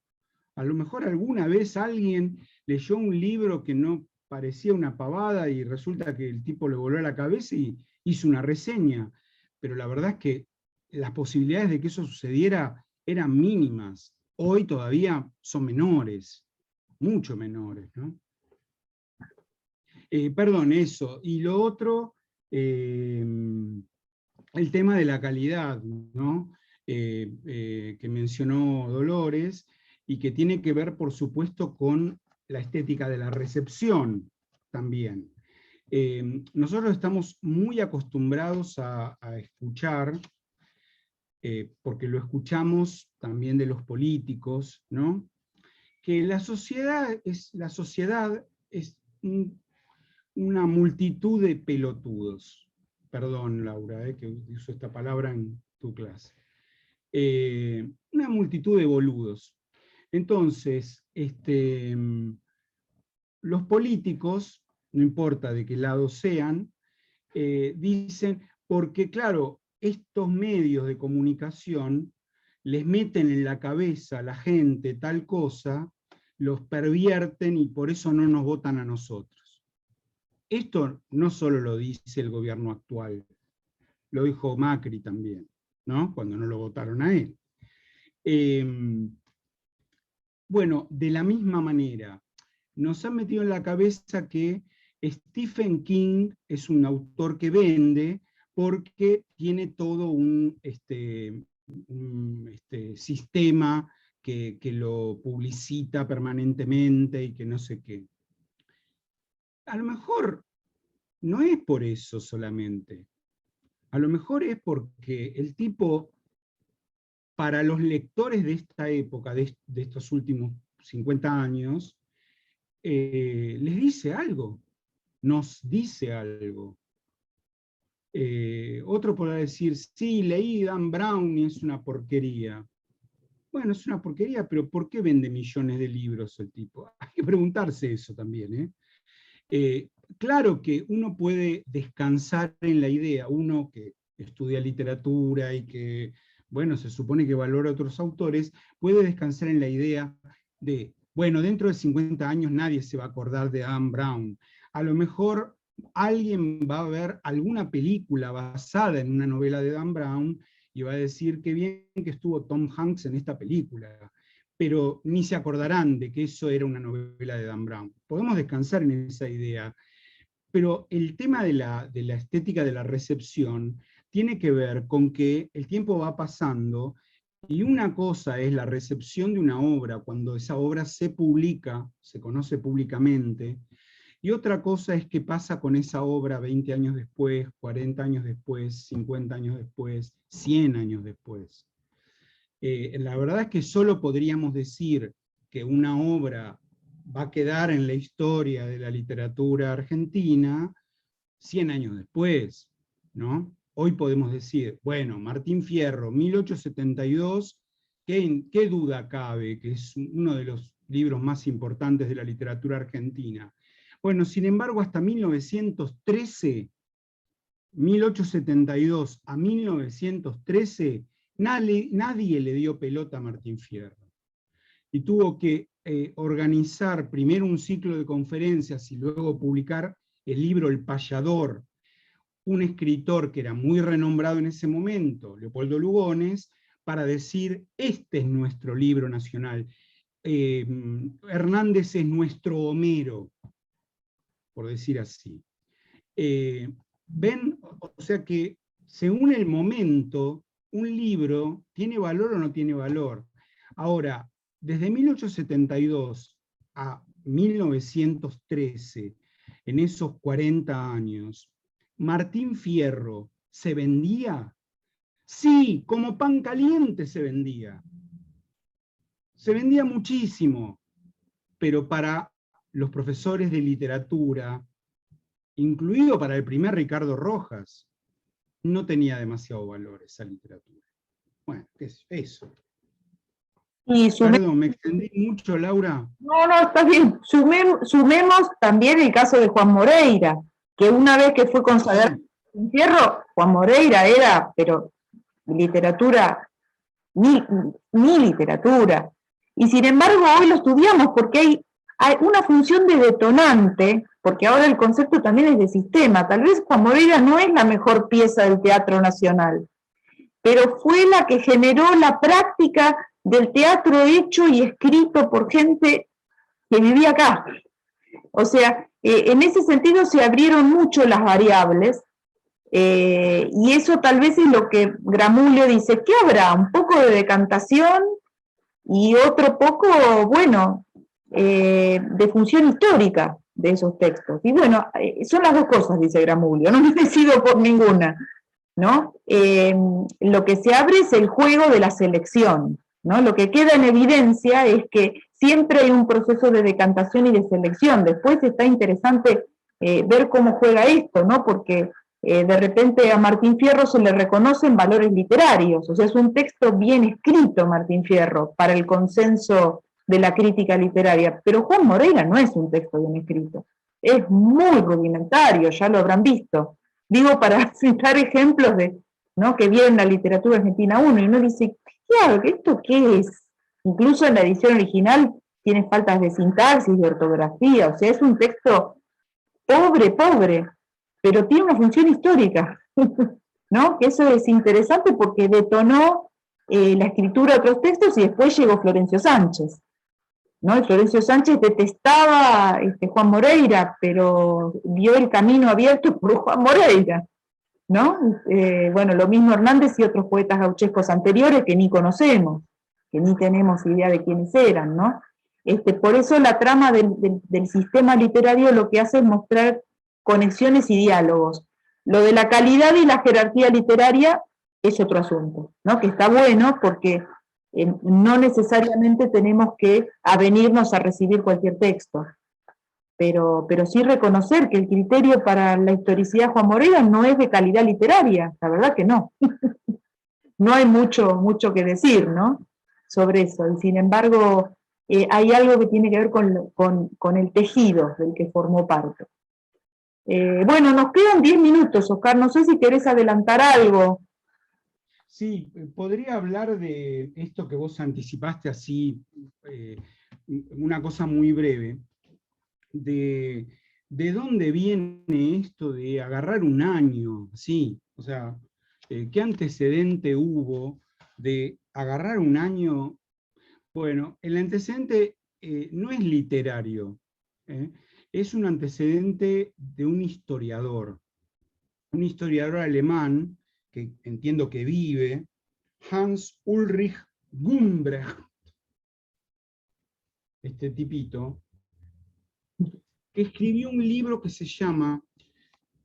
a lo mejor alguna vez alguien leyó un libro que no parecía una pavada y resulta que el tipo le voló a la cabeza y hizo una reseña. Pero la verdad es que las posibilidades de que eso sucediera eran mínimas. Hoy todavía son menores, mucho menores, ¿no? Perdón, eso. Y lo otro, el tema de la calidad, ¿no? Que mencionó Dolores, y que tiene que ver, por supuesto, con la estética de la recepción también. Nosotros estamos muy acostumbrados a escuchar, porque lo escuchamos también de los políticos, ¿no? Que la sociedad es una multitud de pelotudos. Perdón, Laura, que uso esta palabra en tu clase. Una multitud de boludos. Entonces, los políticos, no importa de qué lado sean, dicen, porque claro, estos medios de comunicación les meten en la cabeza a la gente tal cosa, los pervierten y por eso no nos votan a nosotros. Esto no solo lo dice el gobierno actual, lo dijo Macri también, ¿no? Cuando no lo votaron a él. Bueno, de la misma manera, nos han metido en la cabeza que Stephen King es un autor que vende porque tiene todo un sistema que lo publicita permanentemente y que no sé qué. A lo mejor no es por eso solamente. A lo mejor es porque el tipo, para los lectores de esta época, de estos últimos 50 años, les dice algo, nos dice algo. Otro podrá decir, sí, leí Dan Brown y es una porquería. Bueno, es una porquería, pero ¿por qué vende millones de libros el tipo? Hay que preguntarse eso también, claro que uno puede descansar en la idea, uno que estudia literatura y que, bueno, se supone que valora a otros autores, puede descansar en la idea de, bueno, dentro de 50 años nadie se va a acordar de Dan Brown. A lo mejor alguien va a ver alguna película basada en una novela de Dan Brown y va a decir qué bien que estuvo Tom Hanks en esta película, pero ni se acordarán de que eso era una novela de Dan Brown. Podemos descansar en esa idea, pero el tema de la estética de la recepción tiene que ver con que el tiempo va pasando y una cosa es la recepción de una obra cuando esa obra se publica, se conoce públicamente, y otra cosa es qué pasa con esa obra 20 años después, 40 años después, 50 años después, 100 años después. La verdad es que solo podríamos decir que una obra va a quedar en la historia de la literatura argentina 100 años después, ¿no? Hoy podemos decir, bueno, Martín Fierro, 1872, ¿qué duda cabe? Que es uno de los libros más importantes de la literatura argentina. Bueno, sin embargo, hasta 1913, 1872 a 1913, nadie le dio pelota a Martín Fierro. Y tuvo que organizar primero un ciclo de conferencias y luego publicar el libro El Payador, un escritor que era muy renombrado en ese momento, Leopoldo Lugones, para decir, este es nuestro libro nacional. Hernández es nuestro Homero, por decir así. ¿Ven? O sea que según el momento, un libro tiene valor o no tiene valor. Ahora, desde 1872 a 1913, en esos 40 años, ¿Martín Fierro se vendía? Sí, como pan caliente se vendía. Se vendía muchísimo, pero para los profesores de literatura, incluido para el primer Ricardo Rojas, no tenía demasiado valor esa literatura. Bueno, ¿qué es eso? Perdón, ¿me extendí mucho, Laura? No, está bien. Sumemos también el caso de Juan Moreira, que una vez que fue consagrado en Fierro, Juan Moreira era, pero literatura, mi literatura. Y sin embargo hoy lo estudiamos porque hay una función de detonante, porque ahora el concepto también es de sistema. Tal vez Juan Moreira no es la mejor pieza del Teatro Nacional, pero fue la que generó la práctica del teatro hecho y escrito por gente que vivía acá. O sea, en ese sentido se abrieron mucho las variables, y eso tal vez es lo que Gramulio dice, ¿qué habrá? Un poco de decantación y otro poco, bueno, de función histórica de esos textos. Y bueno, son las dos cosas, dice Gramulio, no me decido por ninguna, ¿no? Lo que se abre es el juego de la selección, ¿no? Lo que queda en evidencia es que siempre hay un proceso de decantación y de selección. Después está interesante ver cómo juega esto, ¿no? Porque de repente a Martín Fierro se le reconocen valores literarios, o sea, es un texto bien escrito, Martín Fierro, para el consenso de la crítica literaria, pero Juan Moreira no es un texto bien escrito, es muy rudimentario, ya lo habrán visto. Digo, para citar ejemplos de, ¿no?, que vieron la literatura argentina 1, y uno dice, claro, ¿esto qué es? Incluso en la edición original tiene faltas de sintaxis, de ortografía, o sea, es un texto pobre, pero tiene una función histórica, ¿no? Que eso es interesante porque detonó la escritura de otros textos y después llegó Florencio Sánchez. ¿no? Y Florencio Sánchez detestaba Juan Moreira, pero vio el camino abierto por Juan Moreira, ¿no? Bueno, lo mismo Hernández y otros poetas gauchescos anteriores que ni conocemos, que ni tenemos idea de quiénes eran, ¿no? Por eso la trama del sistema literario lo que hace es mostrar conexiones y diálogos. Lo de la calidad y la jerarquía literaria es otro asunto, ¿no? Que está bueno porque no necesariamente tenemos que avenirnos a recibir cualquier texto, pero sí reconocer que el criterio para la historicidad de Juan Moreira no es de calidad literaria, la verdad que no. No hay mucho que decir, ¿no? Sobre eso, y sin embargo hay algo que tiene que ver con el tejido del que formó parte. Bueno, nos quedan 10 minutos, Oscar, no sé si querés adelantar algo. Sí, podría hablar de esto que vos anticipaste así, una cosa muy breve, de dónde viene esto de agarrar un año, sí, o sea, ¿qué antecedente hubo de agarrar un año? Bueno, el antecedente no es literario, es un antecedente de un historiador alemán, que entiendo que vive, Hans Ulrich Gumbrecht, este tipito, que escribió un libro que se llama,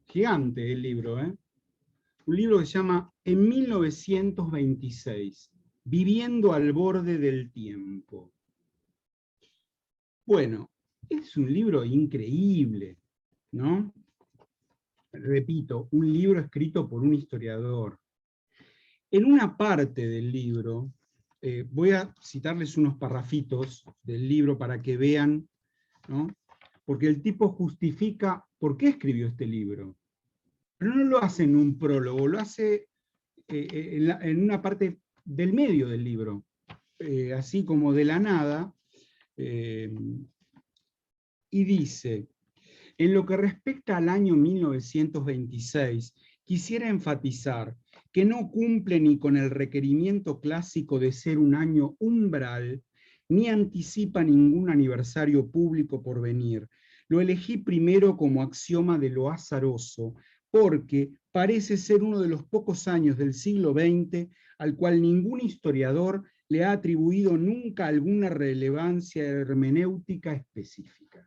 gigante el libro, un libro que se llama En 1926, Viviendo al borde del tiempo. Bueno, es un libro increíble, ¿no? Repito, un libro escrito por un historiador. En una parte del libro, voy a citarles unos parrafitos del libro para que vean, ¿no? Porque el tipo justifica por qué escribió este libro. Pero no lo hace en un prólogo, lo hace en una parte del medio del libro, así como de la nada, y dice: en lo que respecta al año 1926, quisiera enfatizar que no cumple ni con el requerimiento clásico de ser un año umbral, ni anticipa ningún aniversario público por venir. Lo elegí primero como axioma de lo azaroso, porque parece ser uno de los pocos años del siglo XX al cual ningún historiador le ha atribuido nunca alguna relevancia hermenéutica específica.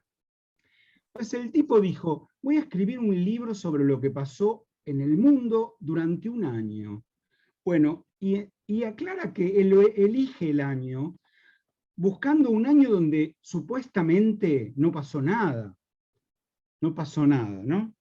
Pues el tipo dijo: voy a escribir un libro sobre lo que pasó en el mundo durante un año. Bueno, y aclara que él elige el año buscando un año donde supuestamente no pasó nada. No pasó nada, ¿no?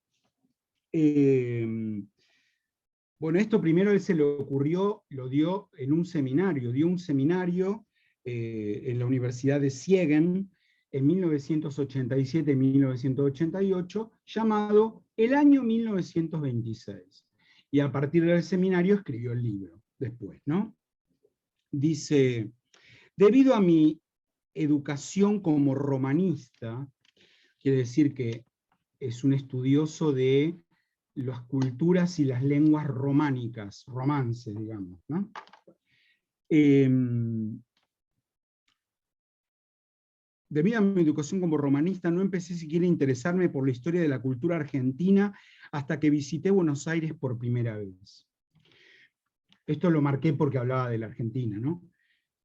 Bueno, esto primero a él se le ocurrió, lo dio en un seminario, dio un seminario en la Universidad de Siegen, en 1987-1988, llamado El año 1926. Y a partir del seminario escribió el libro, después, ¿no? Dice: debido a mi educación como romanista, quiere decir que es un estudioso de las culturas y las lenguas románicas, romances, digamos, ¿no? Debido a mi educación como romanista, no empecé siquiera a interesarme por la historia de la cultura argentina hasta que visité Buenos Aires por primera vez. Esto lo marqué porque hablaba de la Argentina, ¿no?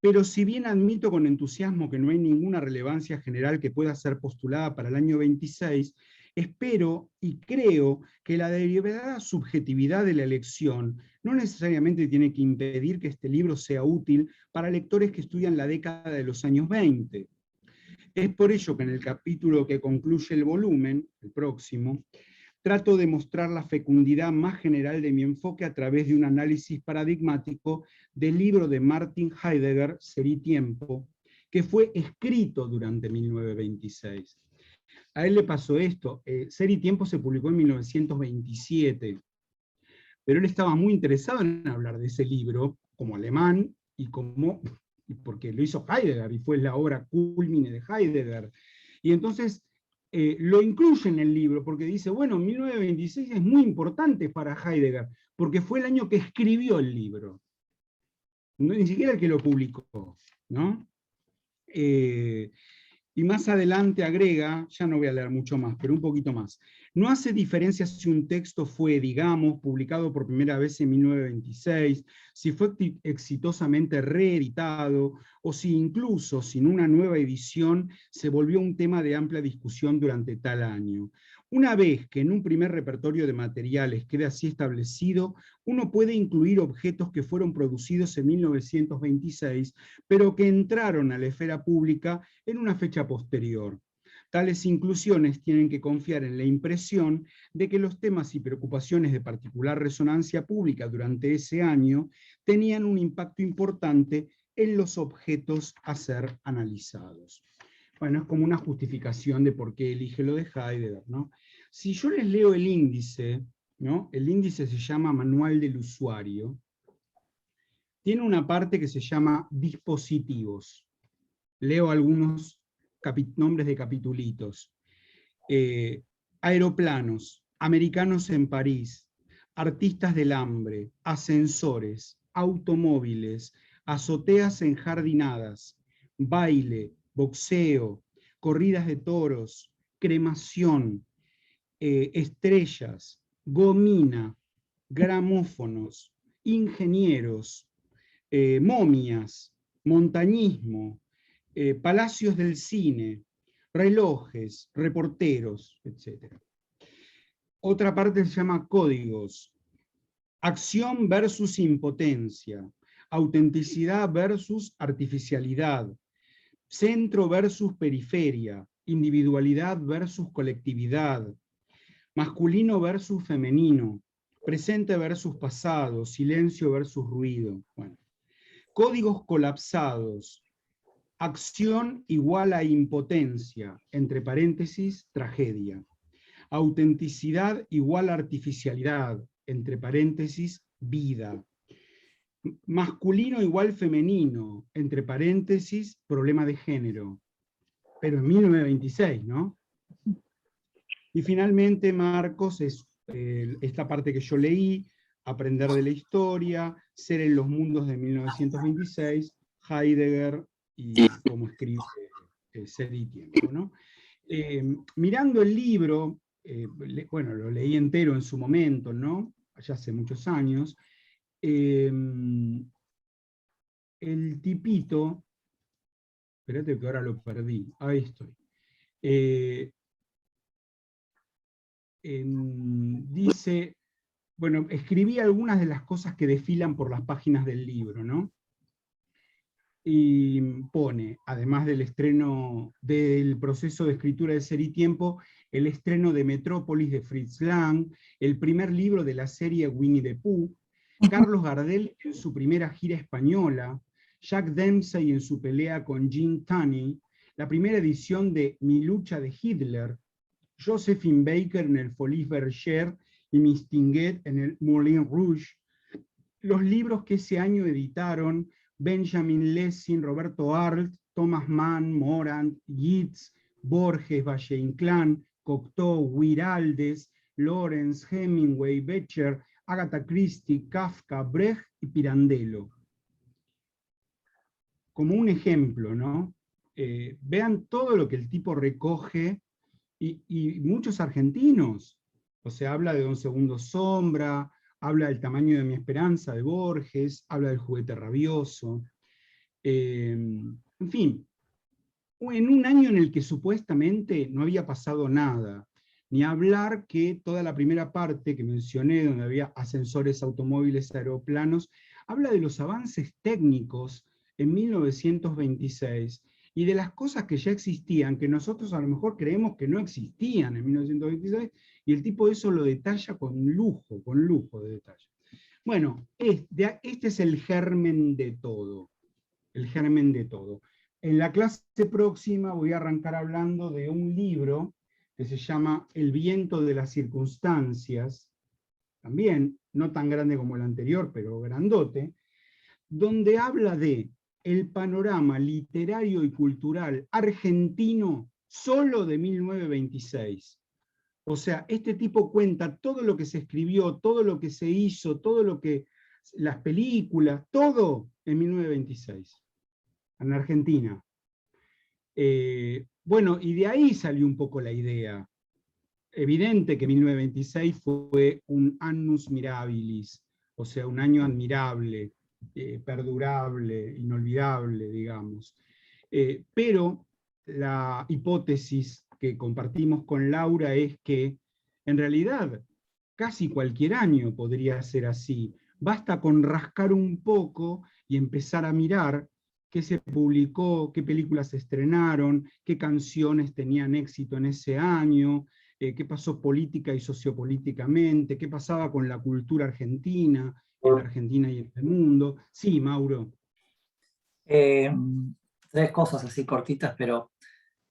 Pero si bien admito con entusiasmo que no hay ninguna relevancia general que pueda ser postulada para el año 26, espero y creo que la deliberada subjetividad de la elección no necesariamente tiene que impedir que este libro sea útil para lectores que estudian la década de los años 20. Es por ello que en el capítulo que concluye el volumen, el próximo, trato de mostrar la fecundidad más general de mi enfoque a través de un análisis paradigmático del libro de Martin Heidegger, Ser y Tiempo, que fue escrito durante 1926. A él le pasó esto: Ser y Tiempo se publicó en 1927, pero él estaba muy interesado en hablar de ese libro como alemán y porque lo hizo Heidegger y fue la obra cúlmine de Heidegger. Y entonces lo incluye en el libro porque dice: bueno, 1926 es muy importante para Heidegger porque fue el año que escribió el libro, no, ni siquiera el que lo publicó, ¿no? Y más adelante agrega, ya no voy a leer mucho más, pero un poquito más. No hace diferencia si un texto fue, digamos, publicado por primera vez en 1926, si fue exitosamente reeditado, o si incluso sin una nueva edición se volvió un tema de amplia discusión durante tal año. Una vez que en un primer repertorio de materiales quede así establecido, uno puede incluir objetos que fueron producidos en 1926, pero que entraron a la esfera pública en una fecha posterior. Tales inclusiones tienen que confiar en la impresión de que los temas y preocupaciones de particular resonancia pública durante ese año tenían un impacto importante en los objetos a ser analizados. Bueno, es como una justificación de por qué elige lo de Heidegger, ¿no? Si yo les leo el índice, ¿no? El índice se llama Manual del Usuario, tiene una parte que se llama dispositivos. Leo algunos nombres de capitulitos. Aeroplanos, americanos en París, artistas del hambre, ascensores, automóviles, azoteas enjardinadas, baile, boxeo, corridas de toros, cremación, estrellas, gomina, gramófonos, ingenieros, momias, montañismo, palacios del cine, relojes, reporteros, etc. Otra parte se llama códigos. Acción versus impotencia, autenticidad versus artificialidad, centro versus periferia, individualidad versus colectividad, masculino versus femenino, presente versus pasado, silencio versus ruido. Bueno. Códigos colapsados, acción igual a impotencia, entre paréntesis, tragedia. Autenticidad igual a artificialidad, entre paréntesis, vida. Masculino igual femenino, entre paréntesis, problema de género. Pero en 1926, ¿no? Y finalmente Marcos es esta parte que yo leí, aprender de la historia, ser en los mundos de 1926, Heidegger y cómo escribe Ser y Tiempo, ¿no? Mirando el libro, bueno, lo leí entero en su momento, ¿no? Allá hace muchos años, el tipito, espérate que ahora lo perdí, ahí estoy. Dice, bueno, escribí algunas de las cosas que desfilan por las páginas del libro, ¿no? Y pone, además del estreno del proceso de escritura de Ser y Tiempo, el estreno de Metrópolis de Fritz Lang, el primer libro de la serie Winnie the Pooh, Carlos Gardel en su primera gira española, Jack Dempsey en su pelea con Jean Tunney, la primera edición de Mi lucha de Hitler, Josephine Baker en el Folies Bergère y Mistinguet en el Moulin Rouge, los libros que ese año editaron Benjamin Lessing, Roberto Arlt, Thomas Mann, Morant, Yeats, Borges, Valle-Inclán, Cocteau, Guiraldes, Lawrence, Hemingway, Beecher, Agatha Christie, Kafka, Brecht y Pirandello. Como un ejemplo, ¿no? Vean todo lo que el tipo recoge, y muchos argentinos. O sea, habla de Don Segundo Sombra, habla del Tamaño de mi esperanza de Borges, habla del Juguete rabioso. En fin, en un año en el que supuestamente no había pasado nada, ni hablar que toda la primera parte que mencioné, donde había ascensores, automóviles, aeroplanos, habla de los avances técnicos en 1926, y de las cosas que ya existían, que nosotros a lo mejor creemos que no existían en 1926, y el tipo eso lo detalla con lujo de detalle. Bueno, este es el germen de todo, el germen de todo. En la clase próxima voy a arrancar hablando de un libro que se llama El viento de las circunstancias, también no tan grande como el anterior, pero grandote, donde habla de el panorama literario y cultural argentino solo de 1926. O sea, este tipo cuenta todo lo que se escribió, todo lo que se hizo, todo lo que, las películas, todo en 1926, en Argentina. Bueno, y de ahí salió un poco la idea. Evidente que 1926 fue un annus mirabilis, o sea, un año admirable, perdurable, inolvidable, digamos. Pero la hipótesis que compartimos con Laura es que, en realidad, casi cualquier año podría ser así. Basta con rascar un poco y empezar a mirar qué se publicó, qué películas se estrenaron, qué canciones tenían éxito en ese año, qué pasó política y sociopolíticamente, qué pasaba con la cultura argentina, en la Argentina y en el mundo. Sí, Mauro. Tres cosas así cortitas, pero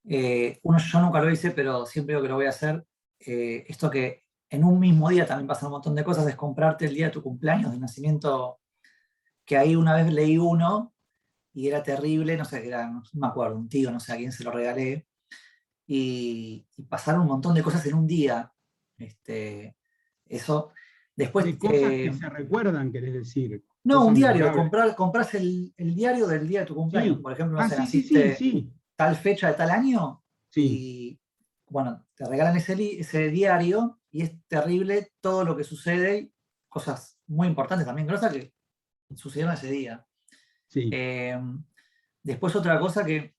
yo nunca lo hice, pero siempre digo que lo voy a hacer. Esto que en un mismo día también pasa un montón de cosas, es comprarte el día de tu cumpleaños de nacimiento, que ahí una vez leí uno y era terrible, no sé, no me acuerdo, un tío, no sé a quién se lo regalé, y pasaron un montón de cosas en un día. Eso. Después, De cosas que se recuerdan, querés decir. no, un Cosas diario, memorables. compras el diario del día de tu cumpleaños. Sí. Por ejemplo, no sé, Sí, sí, sí, naciste sí. tal fecha de tal año, Sí, y bueno, te regalan ese diario y es terrible todo lo que sucede, cosas muy importantes también, cosas que sucedieron ese día. sí. Después otra cosa que,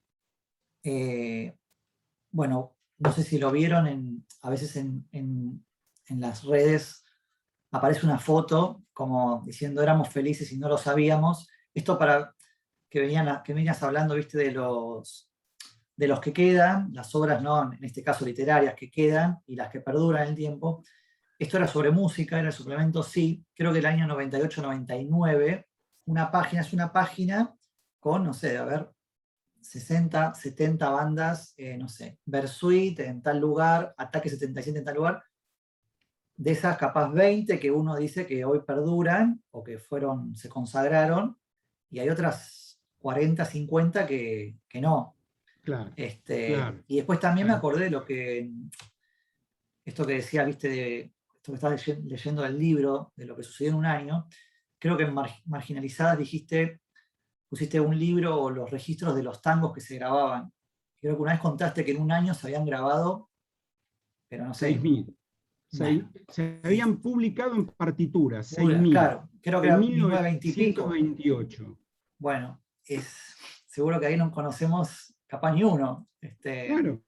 bueno, no sé si lo vieron, a veces en las redes aparece una foto como diciendo éramos felices y no lo sabíamos. Esto para que venías hablando, viste, de los que quedan, las obras, ¿no? En este caso literarias que quedan y las que perduran en el tiempo. Esto era sobre música, era el suplemento Sí, creo que el año 98-99, es una página con, no sé, a ver, 60, 70 bandas, no sé, Bersuit en tal lugar, Ataque 77 en tal lugar, de esas capaz 20 que uno dice que hoy perduran o que se consagraron, y hay otras 40, 50 que no. Claro, claro. Y después también me Claro. acordé de esto que decía, viste, esto que estás leyendo del libro, de lo que sucedió en un año. Creo que en Marginalizadas pusiste un libro o los registros de los tangos que se grababan. Creo que una vez contaste que en un año se habían grabado, pero no sé. 6.000. Bueno, Se habían publicado en partituras, 6.000. claro, creo que En era 1920 y pico. 1928. Bueno, seguro que ahí no conocemos capaz ni uno. Claro.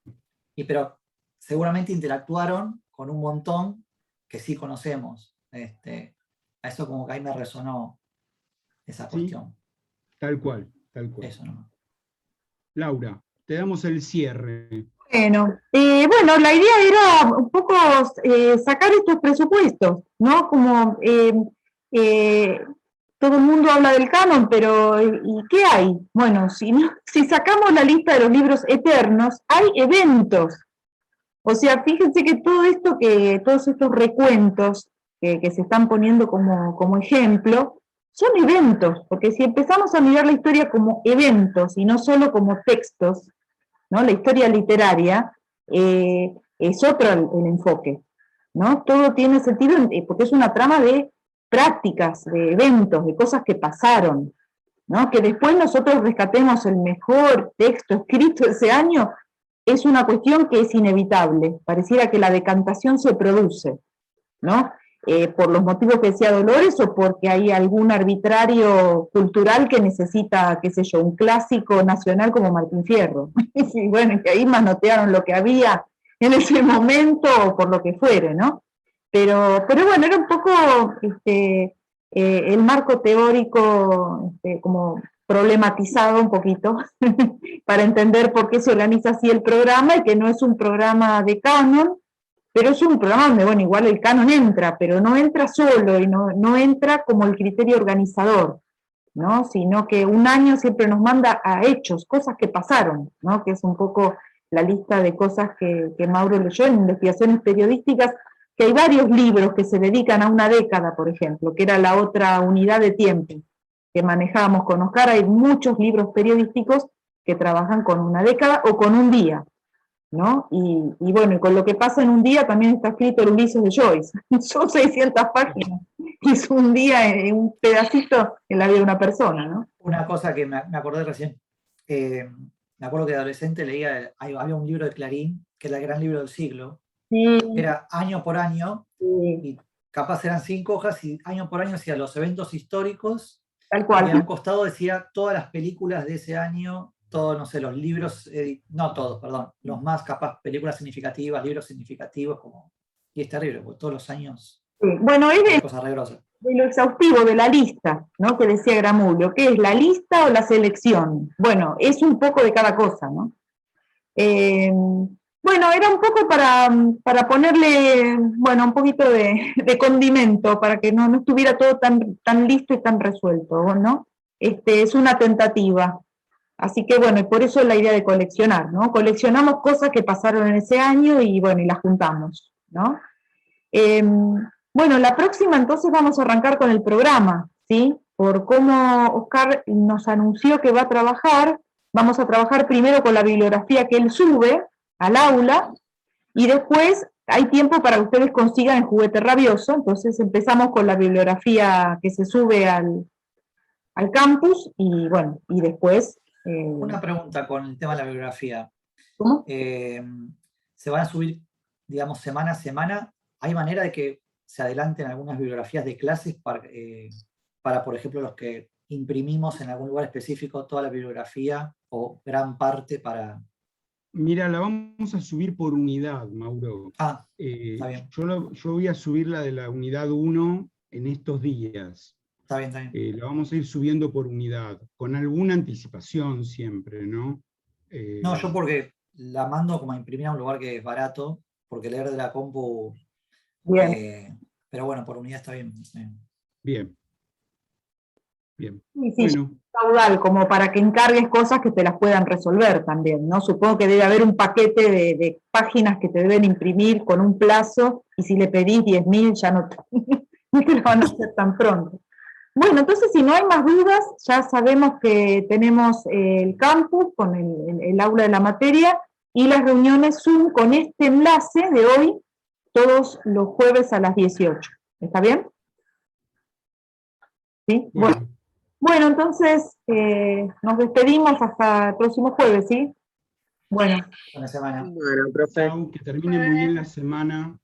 Pero seguramente interactuaron con un montón que sí conocemos. A eso como que ahí me resonó esa Sí, cuestión. tal cual, tal cual. Eso no. Laura, te damos el cierre. Bueno, la idea era un poco sacar estos presupuestos, ¿no? Como todo el mundo habla del canon, pero ¿y qué hay? Bueno, si sacamos la lista de los libros eternos, hay eventos. O sea, fíjense que todos estos recuentos que se están poniendo como ejemplo, son eventos, porque si empezamos a mirar la historia como eventos y no solo como textos, ¿no? La historia literaria es otro el enfoque, ¿no? Todo tiene sentido porque es una trama de prácticas, de eventos, de cosas que pasaron, ¿no? Que después nosotros rescatemos el mejor texto escrito ese año es una cuestión que es inevitable. Pareciera que la decantación se produce, ¿no? Por los motivos que decía Dolores o porque hay algún arbitrario cultural que necesita, qué sé yo, un clásico nacional como Martín Fierro. Y bueno, que ahí manotearon lo que había en ese momento o por lo que fuere, ¿no? Pero bueno, era un poco el marco teórico como problematizado un poquito para entender por qué se organiza así el programa y que no es un programa de canon, pero es un programa donde, bueno, igual el canon entra, pero no entra solo y no entra como el criterio organizador, ¿no? Sino que un año siempre nos manda a hechos, cosas que pasaron, ¿no? Que es un poco la lista de cosas que Mauro leyó en investigaciones periodísticas, que hay varios libros que se dedican a una década, por ejemplo, que era la otra unidad de tiempo que manejábamos con Oscar. Hay muchos libros periodísticos que trabajan con una década o con un día, ¿no? Y bueno, y con lo que pasa en un día también está escrito el Ulises de Joyce. Son 600 páginas. Es un día, un pedacito en la vida de una persona, ¿no? Una cosa que me acordé recién. me acuerdo que de adolescente leía, había un libro de Clarín, que era el gran libro del siglo, Sí, era año por año, sí, y capaz eran 5 hojas, y año por año hacía los eventos históricos, tal y a cual. un costado decía todas las películas de ese año, todos, no sé, los libros, no todos, perdón, los más capaz, películas significativas, libros significativos, como, y es terrible, porque todos los años Sí. Bueno, es hay cosas re grosas. de lo exhaustivo de la lista, ¿no? Que decía Gramulio, ¿qué es la lista o la selección? Bueno, es un poco de cada cosa, ¿no? Bueno, era un poco para ponerle, bueno, un poquito de condimento, para que no estuviera todo tan listo y tan resuelto, ¿no? Es una tentativa. Así que bueno, y por eso es la idea de coleccionar, ¿no? Coleccionamos cosas que pasaron en ese año y bueno, y las juntamos, ¿no? Bueno, la próxima entonces vamos a arrancar con el programa, ¿sí? Por cómo Oscar nos anunció que va a trabajar, vamos a trabajar primero con la bibliografía que él sube al aula, y después hay tiempo para que ustedes consigan el juguete rabioso, entonces empezamos con la bibliografía que se sube al campus, y bueno, y después... Una pregunta con el tema de la bibliografía. ¿Cómo? ¿Se van a subir, digamos, semana a semana? ¿Hay manera de que se adelanten algunas bibliografías de clases para, por ejemplo, los que imprimimos en algún lugar específico toda la bibliografía o gran parte para... Mira, la vamos a subir por unidad, Mauro. Está bien. Yo voy a subir la de la unidad 1 en estos días. Está bien, está bien. La vamos a ir subiendo por unidad, con alguna anticipación siempre, ¿no? No, yo porque la mando como a imprimir a un lugar que es barato, porque leer de la compu... Bien. Pero bueno, por unidad está bien. Bien. Bien. Sí, sí, Bueno. Caudal, como para que encargues cosas que te las puedan resolver también, ¿no? Supongo que debe haber un paquete de páginas que te deben imprimir con un plazo, y si le pedís 10.000 ya no te lo van a hacer tan pronto. Bueno, entonces si no hay más dudas, ya sabemos que tenemos el campus con el aula de la materia y las reuniones Zoom con este enlace de hoy, todos los jueves a las 18. ¿Está bien? ¿Sí? Bueno, entonces nos despedimos hasta el próximo jueves, ¿sí? Bueno. Buena semana. Bueno, profe. Chau, que termine muy bien la semana.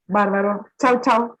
Bárbaro. Chau, chau.